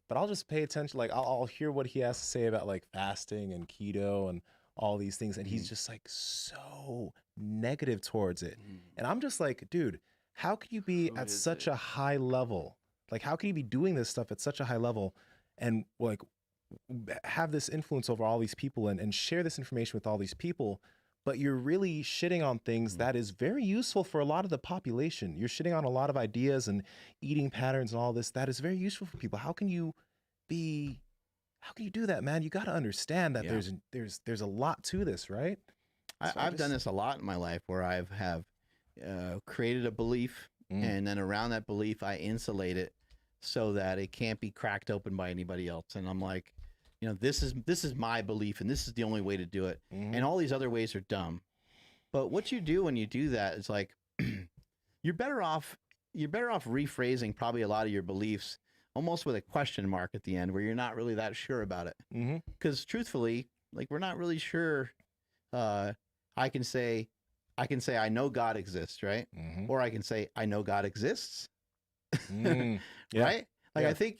but I'll just pay attention. Like I'll hear what he has to say about like fasting and keto and all these things. And he's just like so negative towards it. And I'm just like, dude, how could you be at such a high level? Like, how can you be doing this stuff at such a high level and like have this influence over all these people and share this information with all these people, but you're really shitting on things that is very useful for a lot of the population. You're shitting on a lot of ideas and eating patterns and all this that is very useful for people. How can you do that, man? You got to understand that there's a lot to this, right? I've done this a lot in my life where I have created a belief, and then around that belief, I insulate it so that it can't be cracked open by anybody else. And I'm like, you know, this is my belief, and this is the only way to do it. And all these other ways are dumb. But what you do when you do that is like, you're better off rephrasing probably a lot of your beliefs almost with a question mark at the end, where you're not really that sure about it. Because truthfully, like, we're not really sure. I can say I know God exists, right? Or I can say I know God exists. Right? Like, I think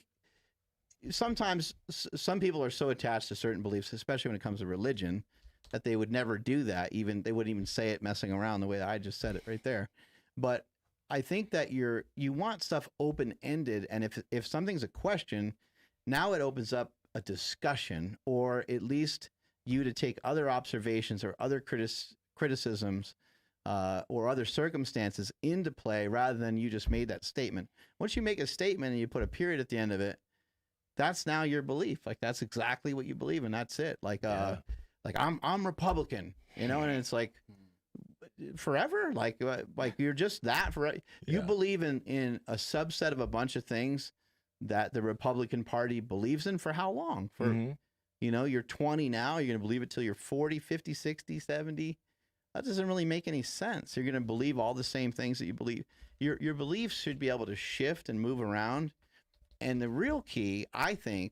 sometimes some people are so attached to certain beliefs, especially when it comes to religion, that they would never do that. They wouldn't even say it messing around the way that I just said it right there. But I think that you want stuff open-ended, and if something's a question, now it opens up a discussion, or at least you to take other observations or other criticisms or other circumstances into play, rather than you just made that statement. Once you make a statement and you put a period at the end of it, that's now your belief. Like, that's exactly what you believe, and that's it. Like, like I'm Republican, you know, and it's like forever. Like you're just that for you believe in a subset of a bunch of things that the Republican Party believes in. For how long? For you know, you're 20 now. You're gonna believe it till you're 40, 50, 60, 70. That doesn't really make any sense. You're going to believe all the same things that you believe. Your beliefs should be able to shift and move around. And the real key, I think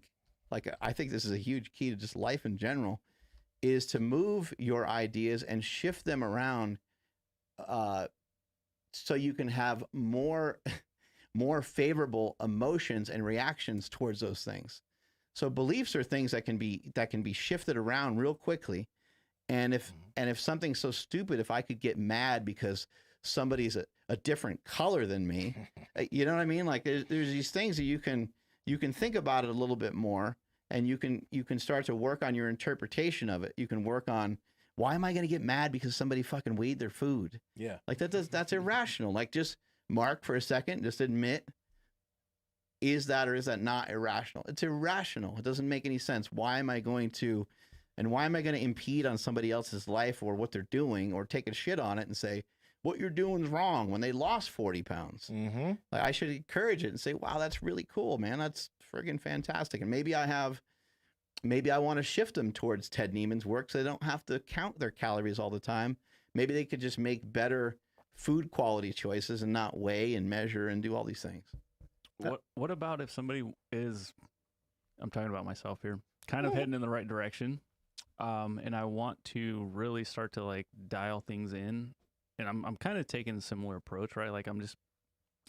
this is a huge key to just life in general, is to move your ideas and shift them around so you can have more favorable emotions and reactions towards those things. So beliefs are things that can be shifted around real quickly. And if something's so stupid, if I could get mad because somebody's a different color than me, you know what I mean? Like, there's these things that you can think about it a little bit more, and you can start to work on your interpretation of it. You can work on, why am I going to get mad because somebody fucking weighed their food? Yeah, like that's irrational. Like, just mark for a second, just admit, is that or is that not irrational? It's irrational. It doesn't make any sense. Why am I going to impede on somebody else's life or what they're doing, or take a shit on it and say, what you're doing is wrong, when they lost 40 pounds? Like, I should encourage it and say, wow, that's really cool, man. That's friggin' fantastic. And maybe I want to shift them towards Ted Neiman's work, so they don't have to count their calories all the time. Maybe they could just make better food quality choices and not weigh and measure and do all these things. What about if somebody is, I'm talking about myself here, kind of heading in the right direction, and I want to really start to like dial things in, and I'm kind of taking a similar approach, right? Like, I'm just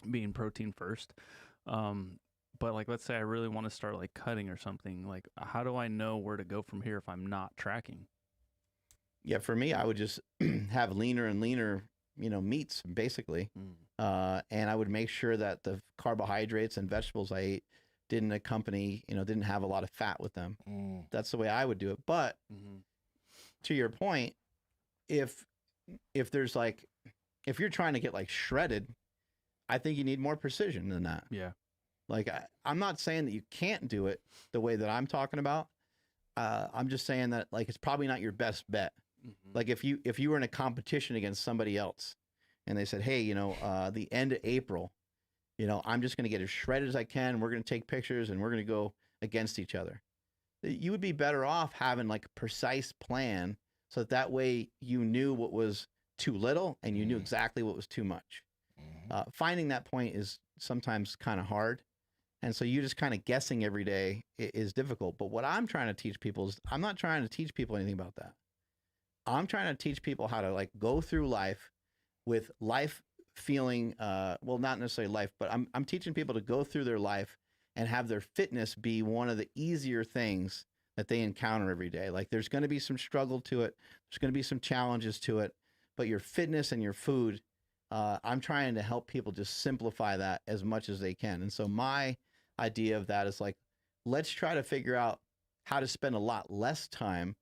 being protein first. But like, let's say I really want to start like cutting or something. Like, how do I know where to go from here if I'm not tracking? Yeah, for me, I would just have leaner and leaner, meats basically. And I would make sure that the carbohydrates and vegetables I ate didn't accompany, didn't have a lot of fat with them. That's the way I would do it. But to your point, if there's like, if you're trying to get like shredded, I think you need more precision than that. Yeah. Like, I'm not saying that you can't do it the way that I'm talking about. I'm just saying that like, it's probably not your best bet. Like if you were in a competition against somebody else and they said, hey, the end of April, I'm just going to get as shredded as I can. We're going to take pictures and we're going to go against each other. You would be better off having like a precise plan so that way you knew what was too little and you knew exactly what was too much. Finding that point is sometimes kind of hard. And so you just kind of guessing every day is difficult. But what I'm trying to teach people is I'm not trying to teach people anything about that. I'm trying to teach people how to like go through life with life feeling, well, not necessarily life, but I'm teaching people to go through their life and have their fitness be one of the easier things that they encounter every day. Like there's going to be some struggle to it. There's going to be some challenges to it, but your fitness and your food, I'm trying to help people just simplify that as much as they can. And so my idea of that is like, let's try to figure out how to spend a lot less time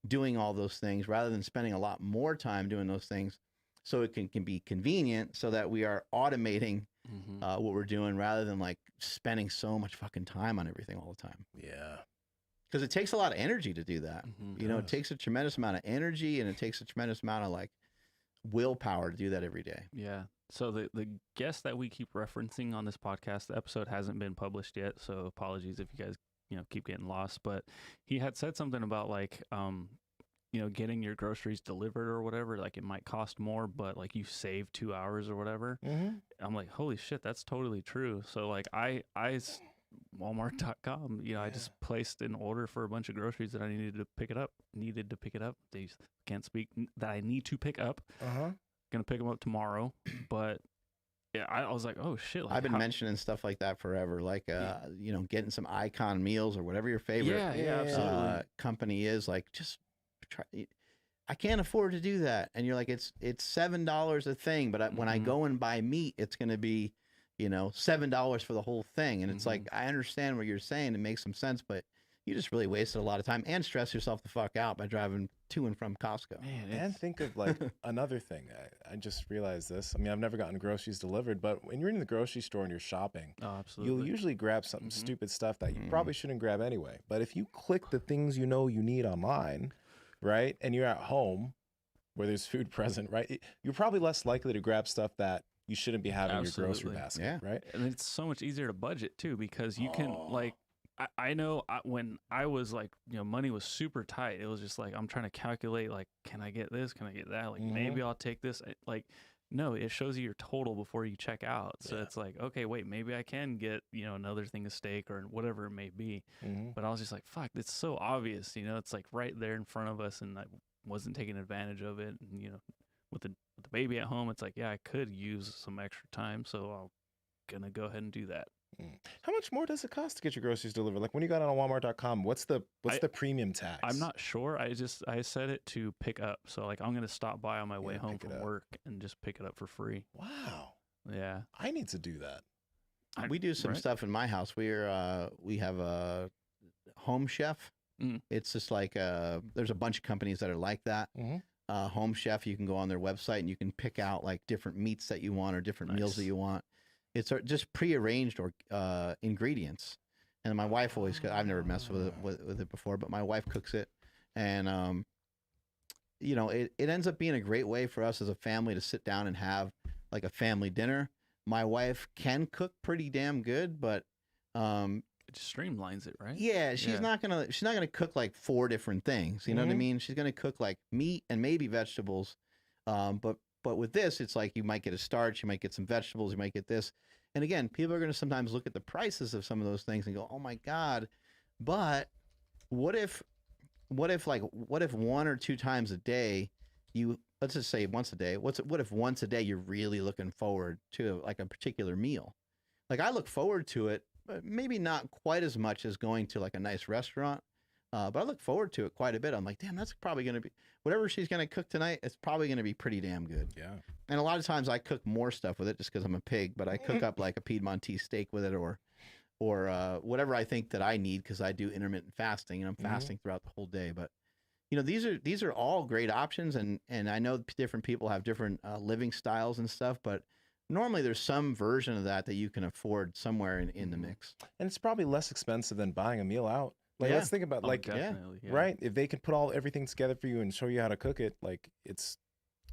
doing all those things rather than spending a lot more time doing those things, so it can be convenient, so that we are automating what we're doing rather than like spending so much fucking time on everything all the time. Yeah. Because it takes a lot of energy to do that. It takes a tremendous amount of energy and it takes a tremendous amount of like willpower to do that every day. Yeah. So the guest that we keep referencing on this podcast, the episode hasn't been published yet, so apologies if you guys keep getting lost, but he had said something about like getting your groceries delivered or whatever, like it might cost more, but like you save 2 hours or whatever. I'm like, holy shit, that's totally true. So like I Walmart.com, I just placed an order for a bunch of groceries that I needed to pick it up. They can't speak, that I need to pick up. Gonna pick them up tomorrow, but yeah, I was like, oh shit. Like, I've been mentioning stuff like that forever. Like, getting some Icon meals or whatever your favorite absolutely. company is. Like, just try. I can't afford to do that, and you're like, it's $7 a thing, but when I go and buy meat, it's going to be, $7 for the whole thing, and it's like, I understand what you're saying, it makes some sense, but you just really wasted a lot of time and stress yourself the fuck out by driving to and from Costco. Man, and think of like another thing. I just realized this. I mean, I've never gotten groceries delivered, but when you're in the grocery store and you're shopping, you'll usually grab something stupid stuff that you probably shouldn't grab anyway. But if you click the things you need online, right, and you're at home where there's food present, right, you're probably less likely to grab stuff that you shouldn't be having in your grocery basket, right? And it's so much easier to budget too, because you can like, I know when I was like, money was super tight. It was just like, I'm trying to calculate, like, can I get this? Can I get that? Like, maybe I'll take this. Like, no, it shows you your total before you check out. So it's like, okay, wait, maybe I can get, another thing of steak or whatever it may be. But I was just like, fuck, it's so obvious. It's like right there in front of us, and I wasn't taking advantage of it. And, with the baby at home, it's like, yeah, I could use some extra time. So I'm going to go ahead and do that. How much more does it cost to get your groceries delivered? Like when you got on Walmart.com, what's the premium tax? I'm not sure. I set it to pick up. So like I'm gonna stop by on my way home from work and just pick it up for free. Wow. Yeah. I need to do that. We do some stuff in my house. We have a home chef. It's just like there's a bunch of companies that are like that. Home Chef, you can go on their website and you can pick out like different meats that you want or different meals that you want. It's just prearranged ingredients, and my wife always. I've never messed with it before, but my wife cooks it, and it ends up being a great way for us as a family to sit down and have like a family dinner. My wife can cook pretty damn good, but it just streamlines it, right? Yeah, she's not gonna cook like 4 different things. You know what I mean? She's gonna cook like meat and maybe vegetables, but with this, it's like you might get a starch, you might get some vegetables, you might get this. And again, people are going to sometimes look at the prices of some of those things and go, "Oh my God!" But what if 1 or 2 times a day let's just say once a day. What if once a day you're really looking forward to like a particular meal? Like I look forward to it, but maybe not quite as much as going to like a nice restaurant. But I look forward to it quite a bit. I'm like, damn, that's probably going to be whatever she's going to cook tonight. It's probably going to be pretty damn good. Yeah. And a lot of times I cook more stuff with it just because I'm a pig. But I cook up like a Piedmontese steak with it, or whatever I think that I need, because I do intermittent fasting and I'm fasting throughout the whole day. But these are all great options, and I know different people have different living styles and stuff, but normally there's some version of that you can afford somewhere in the mix. And it's probably less expensive than buying a meal out. Like, Yeah. let's think about right? If they can put everything together for you and show you how to cook it, like, it's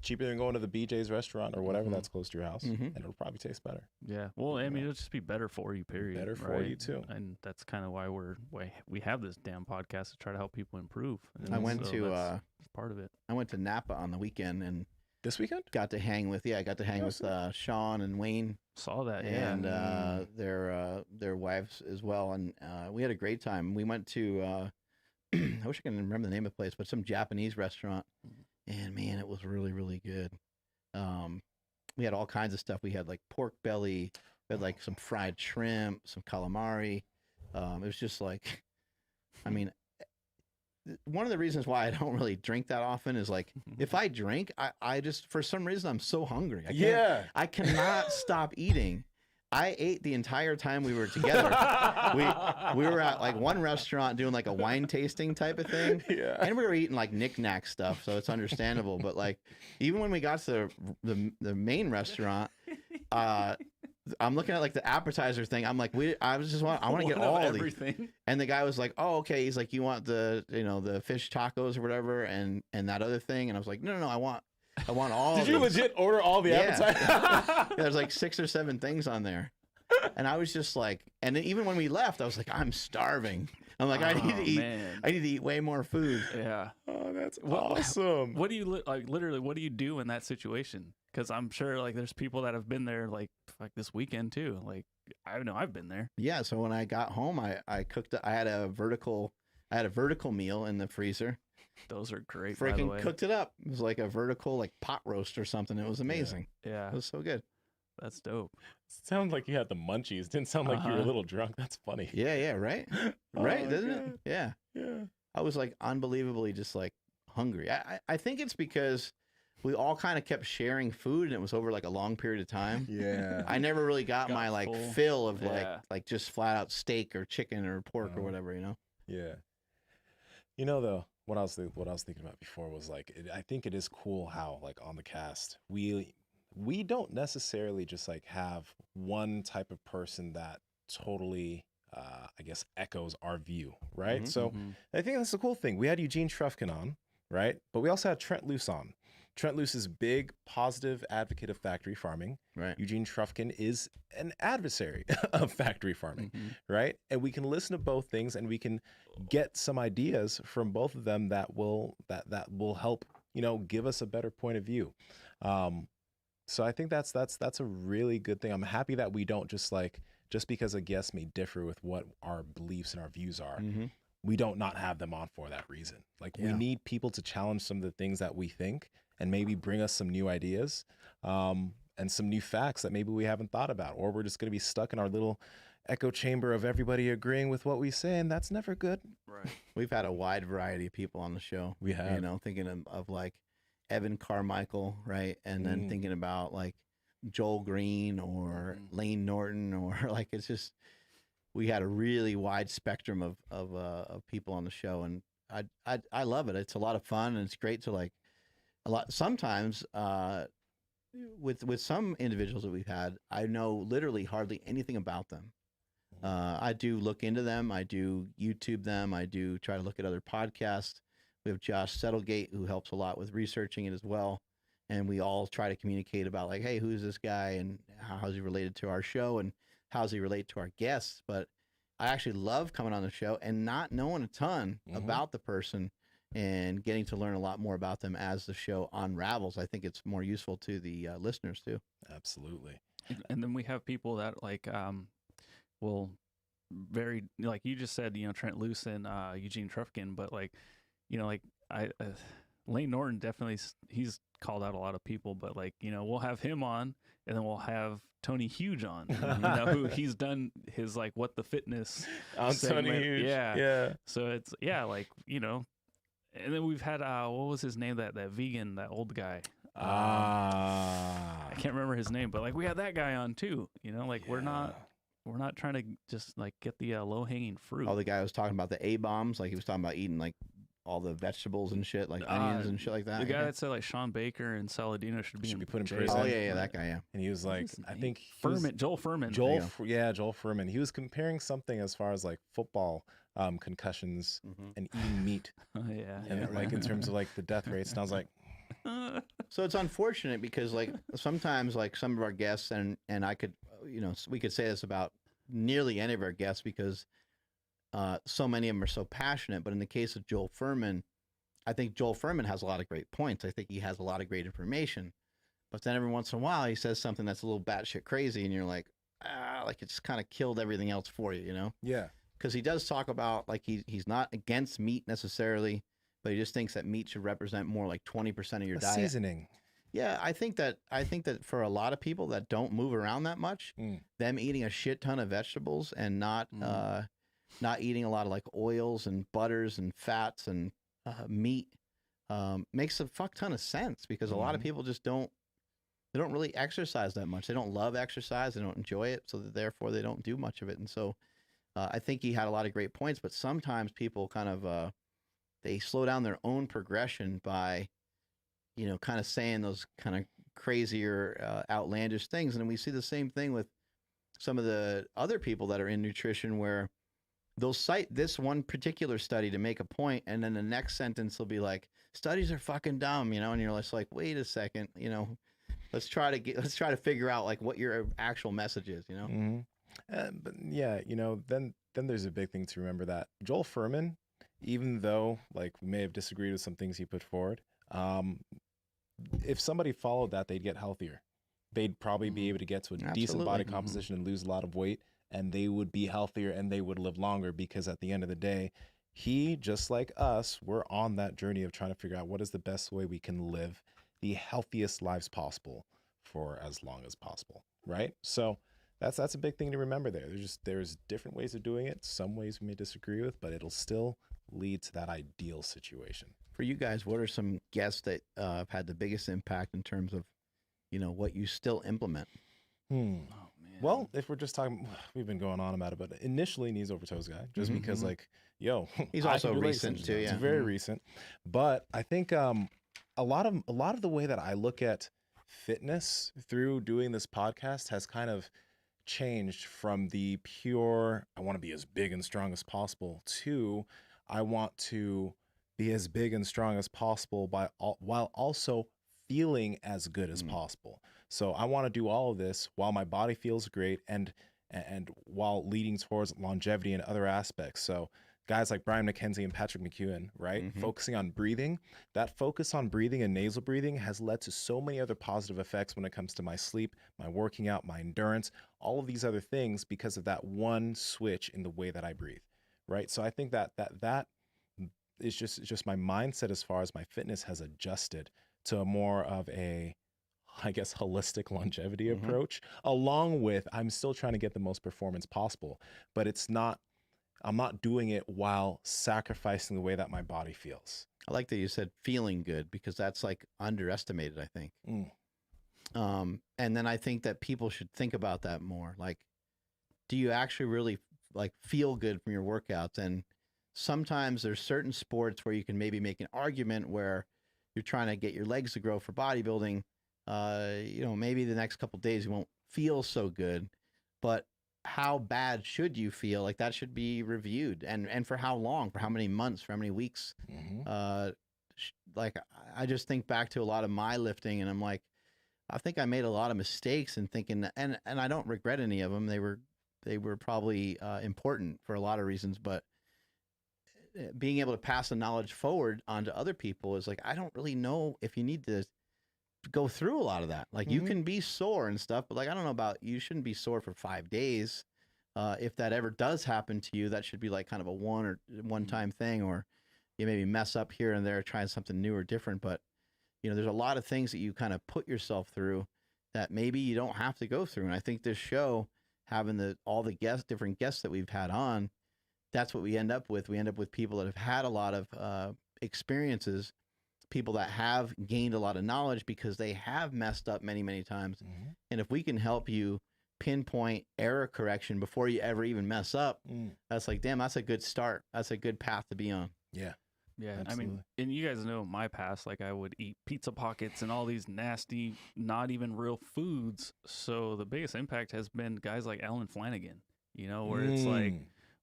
cheaper than going to the BJ's restaurant or whatever that's close to your house, and it'll probably taste better. Yeah. Well, I mean, it'll just be better for you, period. Better for you too. And that's kind of why we have this damn podcast, to try to help people improve. And I went to that's part of it. I went to Napa on the weekend and This weekend? got to hang with Sean and Wayne. Saw that, yeah. And their wives as well, and we had a great time. We went to I wish I could remember the name of the place, but some Japanese restaurant, and man, it was really, really good. We had all kinds of stuff. We had like pork belly, we had like some fried shrimp, some calamari. It was just like, I mean, one of the reasons why I don't really drink that often is like, if I drink, I just, for some reason, I'm so hungry. I cannot stop eating. I ate the entire time we were together. we were at like one restaurant doing like a wine tasting type of thing. Yeah. And we were eating like knick-knack stuff, so it's understandable. But like, even when we got to the main restaurant, I'm looking at like the appetizer thing. I'm like, I want to get all of everything. These. And the guy was like, oh, okay. He's like, you want the fish tacos or whatever, and that other thing. And I was like, no, I want all. Did you legit order all the appetizers? Yeah, there's like 6 or 7 things on there, and I was just like, and then even when we left, I was like, I'm starving. I'm like, I need to eat way more food. Yeah. Oh, that's awesome. What do you literally? What do you do in that situation? Because I'm sure like there's people that have been there like this weekend too. Like I know I've been there. Yeah. So when I got home, I cooked. I had a vertical meal in the freezer. Those are great. Freaking cooked it up. It was like a vertical like pot roast or something. It was amazing. Yeah. It was so good. That's dope. Sounds like you had the munchies. Didn't sound like you were a little drunk. That's funny. Yeah, right? Right, doesn't it? Yeah. I was like unbelievably just like hungry. I think it's because we all kind of kept sharing food, and it was over like a long period of time. Yeah. I never really got my like full fill of like just flat out steak or chicken or pork or whatever, Yeah. Though, what I was thinking about before was like, I think it is cool how like on the cast we don't necessarily just like have one type of person that totally I guess echoes our view, right? Mm-hmm. So I think that's the cool thing. We had Eugene Trufkin on, right? But we also had Trent Luce on. Trent Luce is a big positive advocate of factory farming. Right. Eugene Trufkin is an adversary of factory farming, right? And we can listen to both things, and we can get some ideas from both of them that will help, give us a better point of view. So I think that's a really good thing. I'm happy that we don't just because a guest may differ with what our beliefs and our views are, we don't not have them on for that reason. Like we need people to challenge some of the things that we think and maybe bring us some new ideas and some new facts that maybe we haven't thought about, or we're just going to be stuck in our little echo chamber of everybody agreeing with what we say, and that's never good. Right. We've had a wide variety of people on the show. We have. Thinking of like Evan Carmichael, right? And then thinking about like Joel Green or Lane Norton, or like, it's just, we had a really wide spectrum of people on the show, and I love it. It's a lot of fun, and it's great to like sometimes with some individuals that we've had, I know literally hardly anything about them. I do look into them. I do YouTube them. I do try to look at other podcasts. We have Josh Settlegate, who helps a lot with researching it as well. And we all try to communicate about like, hey, who's this guy, and how's he related to our show, and how's he relate to our guests. But I actually love coming on the show and not knowing a ton about the person, and getting to learn a lot more about them as the show unravels. I think it's more useful to the listeners too. Absolutely. And then we have people that like, will very, like you just said, Trent Luce and Eugene Trufkin, but like, like Lane Norton definitely, he's called out a lot of people, but like, you know, we'll have him on and then we'll have Tony Huge on, you know, who he's done his like What the Fitness segment. Tony Huge. Yeah. Yeah. So it's, yeah, like, you know, and then we've had, what was his name? That vegan, that old guy. I can't remember his name, but like we had that guy on too, you know, like we're not trying to just like get the low hanging fruit. Oh, the guy was talking about the A-bombs, like he was talking about eating like all the vegetables and shit, like onions and shit like that. The guy that said like Sean Baker and Saladino should be put in jail. prison. Oh yeah, that guy, yeah. And he was like, I think Joel Furman. Joel Furman. He was comparing something as far as like football concussions and eating meat. Oh yeah. And like in terms of like the death rates. And I was like, so it's unfortunate because like sometimes like some of our guests and I could, you know, we could say this about nearly any of our guests because so many of them are so passionate. But in the case of Joel Furman, I think Joel Furman has a lot of great points. I think he has a lot of great information. But then every once in a while he says something that's a little batshit crazy and you're like, like it's kind of killed everything else for you, you know? Yeah. Because he does talk about like he's not against meat necessarily, but he just thinks that meat should represent more like 20% of your diet. Seasoning. Yeah, I think that for a lot of people that don't move around that much, them eating a shit ton of vegetables and not eating a lot of like oils and butters and fats and meat makes a fuck ton of sense because a lot of people just don't really exercise that much. They don't love exercise. They don't enjoy it. So therefore they don't do much of it. And so I think he had a lot of great points, but sometimes people kind of, they slow down their own progression by, you know, kind of saying those kind of crazier, outlandish things. And we see the same thing with some of the other people that are in nutrition where they'll cite this one particular study to make a point, and then the next sentence will be like, studies are fucking dumb, you know, and you're just like, wait a second, you know, let's try to figure out like what your actual message is, you know? But yeah, you know, then there's a big thing to remember that Joel Furman, even though like we may have disagreed with some things he put forward, if somebody followed that, they'd get healthier. They'd probably be able to get to a decent body composition and lose a lot of weight, and they would be healthier and they would live longer because at the end of the day, he, just like us, we're on that journey of trying to figure out what is the best way we can live the healthiest lives possible for as long as possible, right? So that's a big thing to remember there. There's different ways of doing it. Some ways we may disagree with, but it'll still lead to that ideal situation. For you guys, what are some guests that have had the biggest impact in terms of, you know, what you still implement? Oh, man. Well, if we're just talking, we've been going on about it, but initially Knees Over Toes guy, just because like, yo, he's also recent too. It's Yeah, very recent. But I think a lot of the way that I look at fitness through doing this podcast has kind of changed from the pure, I want to be as big and strong as possible, to I want to be as big and strong as possible while also feeling as good as possible. So I want to do all of this while my body feels great and while leading towards longevity and other aspects. So guys like Brian McKenzie and Patrick McEwen, right? Focusing on breathing. That focus on breathing and nasal breathing has led to so many other positive effects when it comes to my sleep, my working out, my endurance, all of these other things because of that one switch in the way that I breathe, right? So I think that is just my mindset as far as my fitness has adjusted to a more of a, I guess, holistic longevity approach, along with I'm still trying to get the most performance possible, but I'm not doing it while sacrificing the way that my body feels. I like that you said feeling good because that's like underestimated, I think. And then I think that people should think about that more. Like, do you actually really like feel good from your workouts? And sometimes there's certain sports where you can maybe make an argument where you're trying to get your legs to grow for bodybuilding. You know, maybe the next couple of days you won't feel so good, but how bad should you feel? Like that should be reviewed, and for how long, for how many months, for how many weeks? Like I just think back to a lot of my lifting, and I'm like, I think I made a lot of mistakes in thinking that, and I don't regret any of them. They were probably important for a lot of reasons, but being able to pass the knowledge forward onto other people is like, I don't really know if you need to go through a lot of that. Like you can be sore and stuff, but like, I don't know about, you shouldn't be sore for 5 days. If that ever does happen to you, that should be like kind of a one-time thing, or you maybe mess up here and there trying something new or different, but there's a lot of things that you kind of put yourself through that maybe you don't have to go through. And I think this show, having all the different guests that we've had on, that's what we end up with. We end up with people that have had a lot of experiences, people that have gained a lot of knowledge because they have messed up many, many times. Mm-hmm. And if we can help you pinpoint error correction before you ever even mess up, that's like, damn, that's a good start. That's a good path to be on. Yeah. Yeah, Absolutely. I mean, and you guys know my past, like I would eat pizza pockets and all these nasty, not even real foods. So the biggest impact has been guys like Alan Flanagan, where it's like,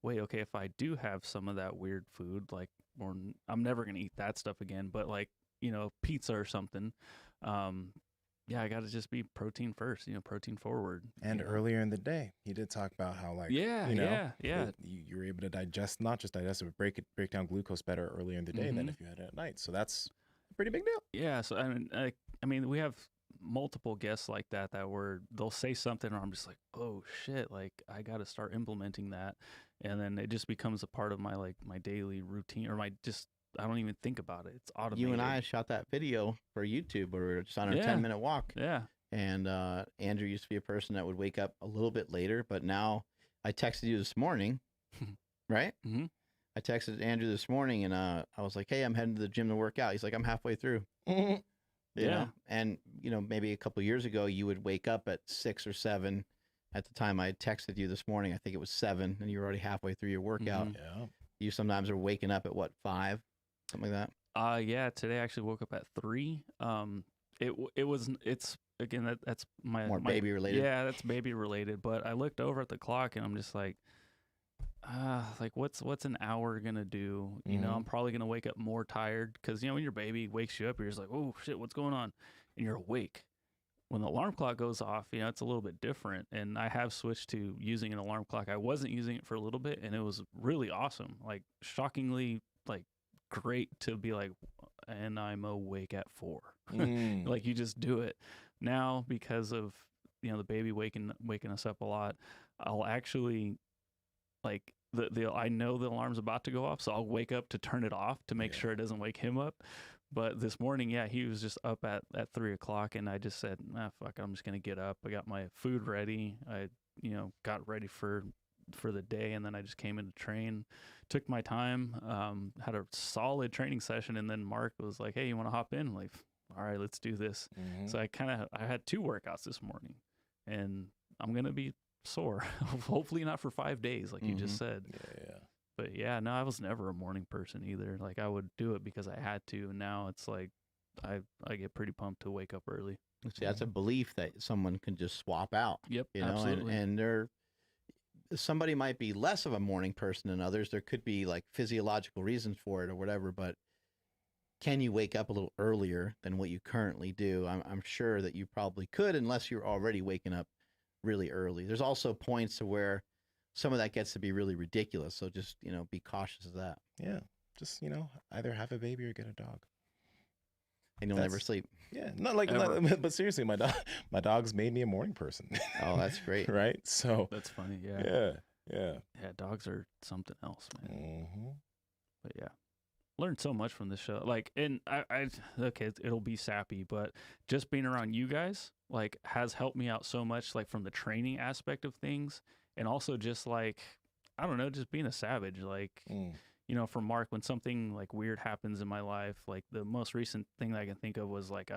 wait, okay, if I do have some of that weird food, like, or I'm never going to eat that stuff again, but like, pizza or something, yeah, I got to just be protein first, protein forward. And earlier in the day, he did talk about how, like, yeah. you were able to digest, not just digest it, but break down glucose better earlier in the day than if you had it at night. So that's a pretty big deal. Yeah. So, I mean, we have multiple guests like that they'll say something, or I'm just like, oh shit, like I got to start implementing that. And then it just becomes a part of my, like, my daily routine, or I don't even think about it. It's automated. You and I shot that video for YouTube where we were just on our Yeah. 10-minute walk. Yeah. And Andrew used to be a person that would wake up a little bit later, but now I texted you this morning, right? Mm-hmm. I texted Andrew this morning, and I was like, hey, I'm heading to the gym to work out. He's like, I'm halfway through. You know? And, maybe a couple years ago, you would wake up at 6 or 7. At the time I texted you this morning, I think it was 7, and you were already halfway through your workout. Yeah. You sometimes are waking up at, what, 5? Something like that? Yeah, today I actually woke up at 3. It's again, that's my baby related. Yeah, that's baby related. But I looked over at the clock and I'm just like, what's an hour gonna do? I'm probably gonna wake up more tired because when your baby wakes you up, you're just like, oh shit, what's going on? And you're awake. When the alarm clock goes off, it's a little bit different. And I have switched to using an alarm clock. I wasn't using it for a little bit, and it was really awesome. Like, shockingly, like, great to be like, and I'm awake at 4. Like, you just do it. Now, because of the baby waking us up a lot, I'll actually, like, I know the alarm's about to go off, so I'll wake up to turn it off to make sure it doesn't wake him up. But this morning, he was just up at 3 o'clock, and I just said, fuck, I'm just gonna get up. I got my food ready. I got ready for the day, and then I just came in to train, took my time, had a solid training session, and then Mark was like, hey, you want to hop in? I'm like, all right, let's do this. So I had 2 workouts this morning, and I'm gonna be sore. Hopefully not for 5 days, like you just said. Yeah. But yeah, no, I was never a morning person either. Like, I would do it because I had to, and now it's like I get pretty pumped to wake up early. See, that's a belief that someone can just swap out. Yep, absolutely. And somebody might be less of a morning person than others. There could be like physiological reasons for it or whatever, but can you wake up a little earlier than what you currently do? I'm sure that you probably could, unless you're already waking up really early. There's also points to where some of that gets to be really ridiculous. So just, be cautious of that. Yeah. Just, either have a baby or get a dog. And you'll never sleep. Yeah. But seriously, my dog's made me a morning person. Oh, that's great. Right? So That's funny. Yeah. Yeah. Yeah. Dogs are something else, man. Mm-hmm. But yeah, learned so much from this show. Like, and okay, it'll be sappy, but just being around you guys, like, has helped me out so much, like, from the training aspect of things. And also just, like, I don't know, just being a savage. Like, for Mark, when something, like, weird happens in my life, like, the most recent thing that I can think of was, like,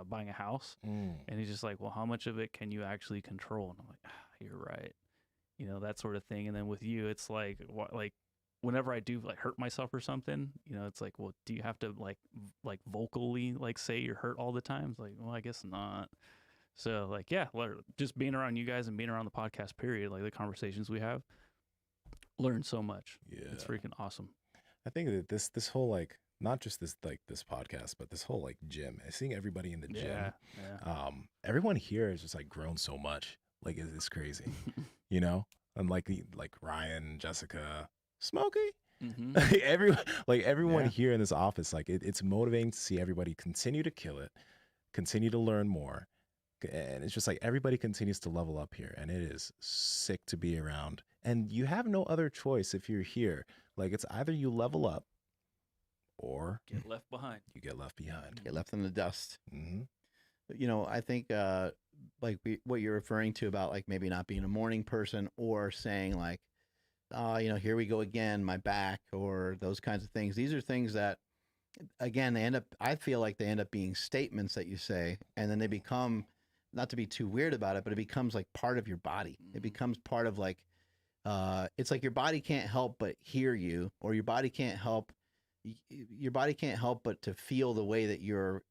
buying a house. And he's just like, well, how much of it can you actually control? And I'm like, you're right. That sort of thing. And then with you, it's like, whenever I do, like, hurt myself or something, it's like, well, do you have to, like vocally, like, say you're hurt all the time? It's like, well, I guess not. So, like, yeah, just being around you guys and being around the podcast period, like, the conversations we have, learn so much. Yeah. It's freaking awesome. I think that this whole, like, not just this podcast, but this whole, like, gym, seeing everybody in the gym, everyone here has just, like, grown so much. Like, it's crazy, And like Ryan, Jessica, Smokey, everyone here in this office, like, it's motivating to see everybody continue to kill it, continue to learn more. And it's just like everybody continues to level up here, and it is sick to be around. And you have no other choice if you're here. Like, it's either you level up or Get left behind. you get left behind. Get left in the dust. Mm-hmm. You know, I think like what you're referring to about like maybe not being a morning person or saying like, you know, here we go again, my back, or those kinds of things. These are things that, again, I feel like they end up being statements that you say, and then they become, not to be too weird about it, but it becomes like part of your body. It becomes part of like, it's like your body can't help but hear you, or your body can't help but to feel the way that you're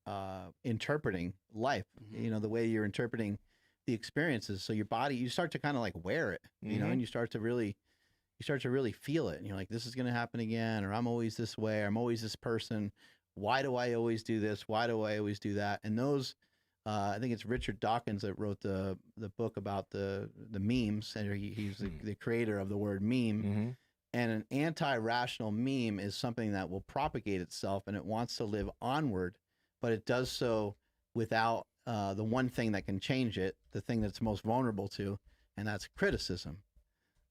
interpreting life, you know, the way you're interpreting the experiences. So your body, you start to kind of like wear it, you know, and you start to really feel it. And you're like, this is going to happen again, or I'm always this way, or I'm always this person. Why do I always do this? Why do I always do that? And those, I think it's Richard Dawkins that wrote the book about the memes, and he's the creator of the word meme. And an anti-rational meme is something that will propagate itself, and it wants to live onward, but it does so without the one thing that can change it, the thing that's most vulnerable to, and that's criticism.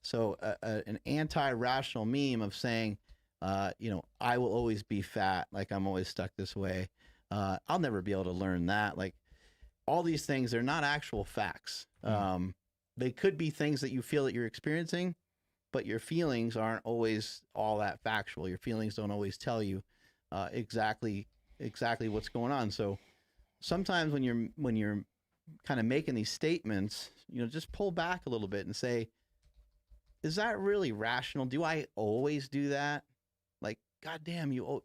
So an anti-rational meme of saying, you know, I will always be fat, like I'm always stuck this way. I'll never be able to learn that. Like all these things, they're not actual facts. They could be things that you feel that you're experiencing, but your feelings aren't always all that factual. Your feelings don't always tell you exactly what's going on. So sometimes when you're kind of making these statements, you know, just pull back a little bit and say, is that really rational? Do I always do that? Like, goddamn, you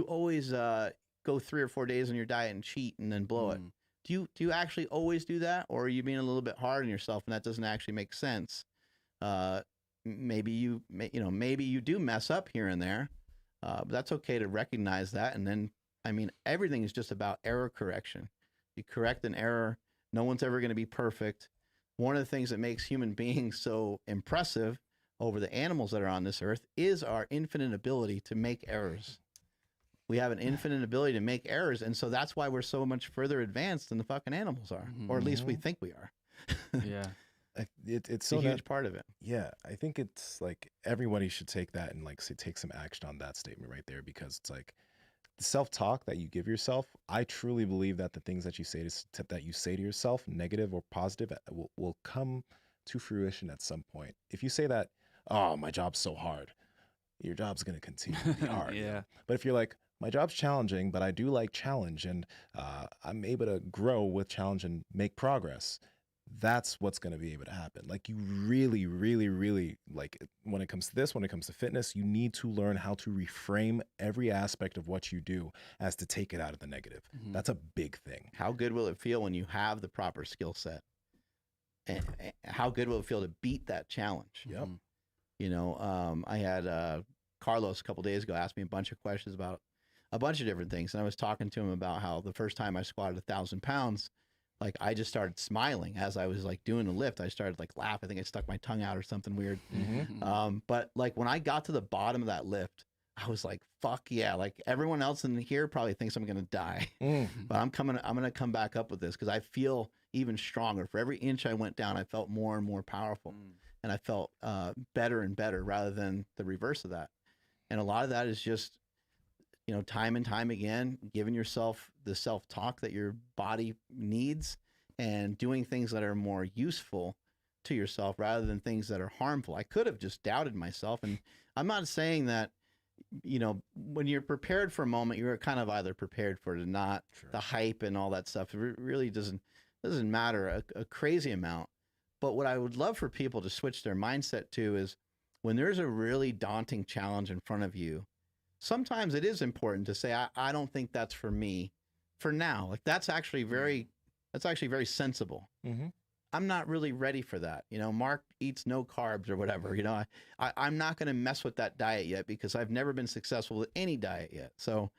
always go 3 or 4 days on your diet and cheat and then blow it. Do you actually always do that, or are you being a little bit hard on yourself and that doesn't actually make sense? Maybe you do mess up here and there, but that's okay to recognize that. And then, I mean, everything is just about error correction. You correct an error. No one's ever going to be perfect. One of the things that makes human beings so impressive over the animals that are on this earth is our infinite ability to make errors. We have an infinite ability to make errors, and so that's why we're so much further advanced than the fucking animals are, or at least we think we are. Yeah. It's so a huge part of it. Yeah, I think it's like everybody should take that and like say take some action on that statement right there, because it's like the self-talk that you give yourself. I truly believe that the things that you say to yourself, negative or positive, will come to fruition at some point. If you say that, oh, my job's so hard, your job's gonna continue to be hard. Yeah. You know? But if you're like, my job's challenging, but I do like challenge, and I'm able to grow with challenge and make progress, that's what's going to be able to happen. Like you really, really, really, like when it comes to this, when it comes to fitness, you need to learn how to reframe every aspect of what you do as to take it out of the negative. That's a big thing. How good will it feel when you have the proper skill set? And how good will it feel to beat that challenge? Yep. You know, I had Carlos a couple days ago asked me a bunch of questions about a bunch of different things. And I was talking to him about how the first time I squatted 1,000 pounds, like I just started smiling as I was like doing the lift. I started like laughing. I think I stuck my tongue out or something weird. But like when I got to the bottom of that lift, I was like, fuck yeah. Like everyone else in here probably thinks I'm going to die, but I'm going to come back up with this because I feel even stronger. For every inch I went down, I felt more and more powerful, and I felt better and better rather than the reverse of that. And a lot of that is just, you know, time and time again, giving yourself the self-talk that your body needs and doing things that are more useful to yourself rather than things that are harmful. I could have just doubted myself. And I'm not saying that, you know, when you're prepared for a moment, you're kind of either prepared for it or not. The hype and all that stuff, it really doesn't matter a crazy amount. But what I would love for people to switch their mindset to is when there's a really daunting challenge in front of you, sometimes it is important to say, I don't think that's for me for now. Like that's actually very sensible. I'm not really ready for that. You know, Mark eats no carbs or whatever, you know, I'm not going to mess with that diet yet because I've never been successful with any diet yet. So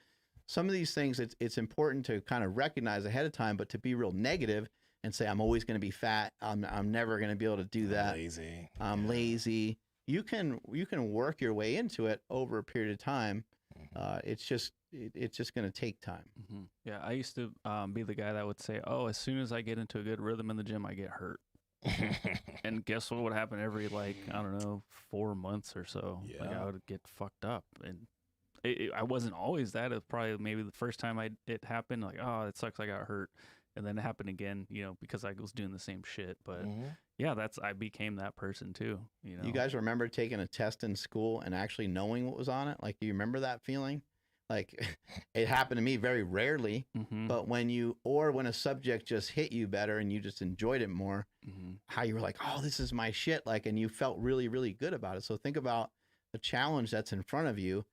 some of these things, it's important to kind of recognize ahead of time, but to be real negative and say, I'm always going to be fat. I'm never going to be able to do that. I'm lazy. You can work your way into it over a period of time. It's just going to take time. Yeah, I used to be the guy that would say, "Oh, as soon as I get into a good rhythm in the gym, I get hurt." And guess what would happen every, like, I don't know, 4 months or so? Like I would get fucked up, and I wasn't always that. It was probably maybe the first time it happened, like, oh, it sucks, I got hurt. And then it happened again, you know, because I was doing the same shit. But yeah, I became that person too. You know, You guys remember taking a test in school and actually knowing what was on it? Like, do you remember that feeling? Like, it happened to me very rarely, but when a subject just hit you better and you just enjoyed it more, how you were like, oh, this is my shit. Like, and you felt really, really good about it. So think about the challenge that's in front of you.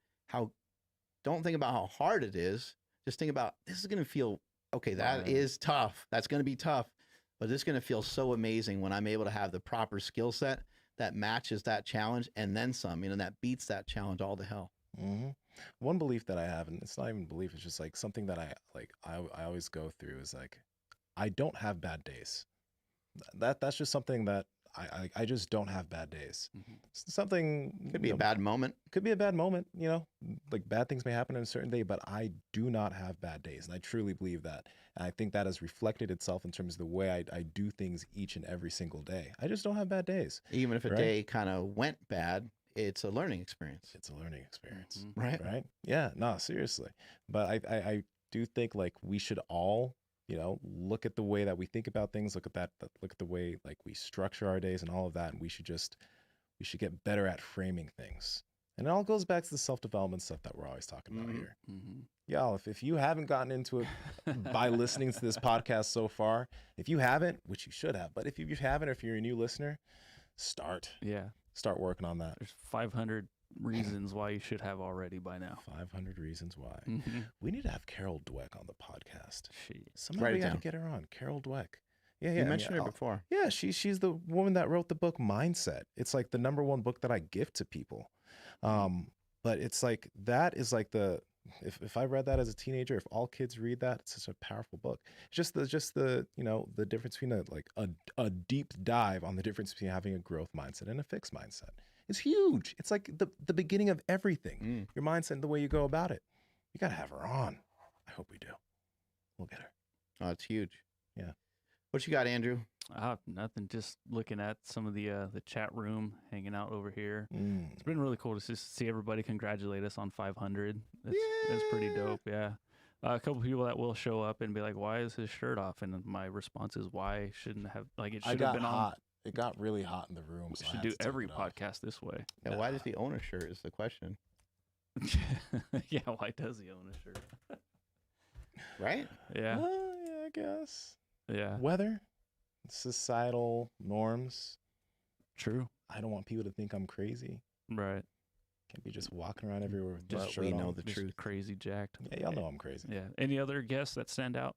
Don't think about how hard it is. Just think about, this is going to feel, okay, that is tough. That's going to be tough, but it's going to feel so amazing when I'm able to have the proper skill set that matches that challenge and then some, you know, that beats that challenge all to hell. One belief that I have, and it's not even belief, it's just like something that I always go through is like, I don't have bad days. That's just something that I just don't have bad days. Something could be a bad moment. Could be a bad moment, you know, like bad things may happen on a certain day, but I do not have bad days. And I truly believe that. And I think that has reflected itself in terms of the way I do things each and every single day. I just don't have bad days. Even if a day kind of went bad, it's a learning experience. It's a learning experience. Right? Right? Yeah, no, seriously. But I do think like we should all, you know, look at the way that we think about things, look at the way like we structure our days and all of that. And we should get better at framing things. And it all goes back to the self-development stuff that we're always talking about here. Y'all, if you haven't gotten into it by listening to this podcast so far, if you haven't, which you should have, but if you haven't, or if you're a new listener, start working on that. There's 500 reasons why you should have already by now. 500 reasons why. We need to have Carol Dweck on the podcast. Somebody got to get her on. Carol Dweck. Yeah. You mentioned her before. Yeah, she's the woman that wrote the book Mindset. It's like the #1 book that I gift to people. But it's like, that is like if I read that as a teenager, if all kids read that, it's such a powerful book. Just the you know, the difference between a deep dive on the difference between having a growth mindset and a fixed mindset. It's huge. It's like the beginning of everything. Your mindset and the way you go about it. You got to have her on. I hope we do. We'll get her. Oh, it's huge. Yeah. What you got, Andrew? Nothing. Just looking at some of the chat room, hanging out over here. It's been really cool to just see everybody congratulate us on 500. That's pretty dope. Yeah. A couple people that will show up and be like, "Why is his shirt off?" And my response is, "Why shouldn't have like it should have been hot. on." It got really hot in the room. We should do every podcast this way. Yeah, why does he own a shirt is the question. Yeah, why does he own a shirt? Right? Yeah. Yeah, I guess. Yeah. Weather, societal norms. True. I don't want people to think I'm crazy. Right. Can't be just walking around everywhere with Just just shirt we know on. the Just truth. Crazy jacked. Yeah, y'all know I'm crazy. Yeah. Any other guests that stand out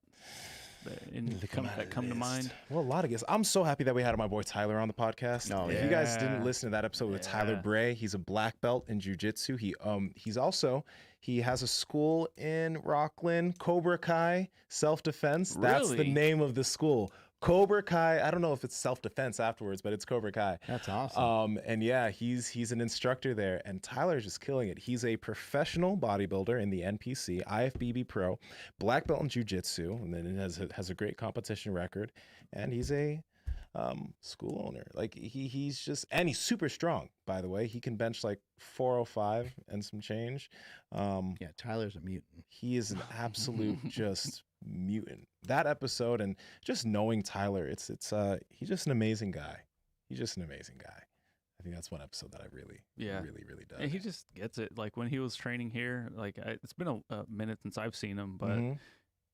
that come to mind? Well, a lot of guests. I'm so happy that we had my boy Tyler on the podcast. No, if you guys didn't yeah. listen to that episode with Tyler Bray, he's a black belt in jiu-jitsu. He has a school in Rockland, Cobra Kai self-defense. That's the Really? name of the school. Cobra Kai. I don't know if it's self-defense afterwards, but it's Cobra Kai. That's awesome. And yeah, he's an instructor there, and Tyler's just killing it. He's a professional bodybuilder in the NPC, IFBB Pro, black belt in jiu-jitsu, and then it has a great competition record. And he's a school owner. Like he's super strong, by the way. He can bench like 405 and some change. Yeah, Tyler's a mutant. He is an absolute just mutant. That episode, and just knowing Tyler, he's just an amazing guy. He's just an amazing guy. I think that's one episode that I really dug. And he just gets it. Like when he was training here, like it's been a minute since I've seen him, but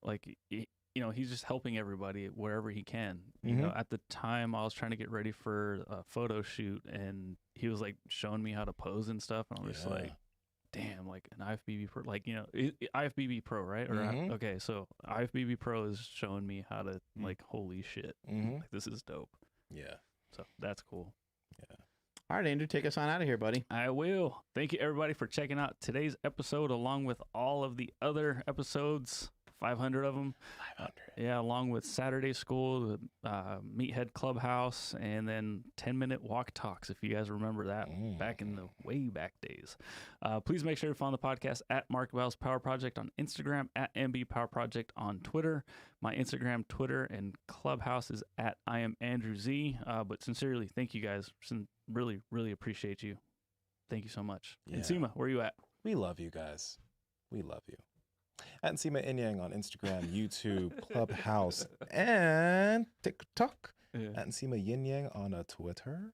like you know, he's just helping everybody wherever he can. You know, at the time I was trying to get ready for a photo shoot, and he was like showing me how to pose and stuff, and I'm just like, damn, like an IFBB Pro, like, you know, IFBB Pro, right? Or okay, so IFBB Pro is showing me how to like, holy shit, like, this is dope. Yeah. So that's cool. Yeah. All right, Andrew, take us on out of here, buddy. I will. Thank you, everybody, for checking out today's episode, along with all of the other episodes, 500 of them. 500. Yeah, along with Saturday School, the Meathead Clubhouse, and then 10-minute walk talks, if you guys remember that back in the way back days. Please make sure to follow the podcast at Mark Bell's Power Project on Instagram, at MB Power Project on Twitter. My Instagram, Twitter, and Clubhouse is at I am Andrew Z. But sincerely, thank you guys. Really, really appreciate you. Thank you so much. Yeah. Nsima, where are you at? We love you guys. We love you. At Nsima Inyang on Instagram, YouTube, Clubhouse, and TikTok. Yeah. At Nsima Yin Yang on Twitter.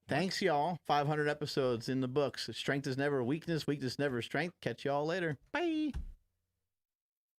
Thanks, y'all. 500 episodes in the books. Strength is never weakness. Weakness never strength. Catch y'all later. Bye.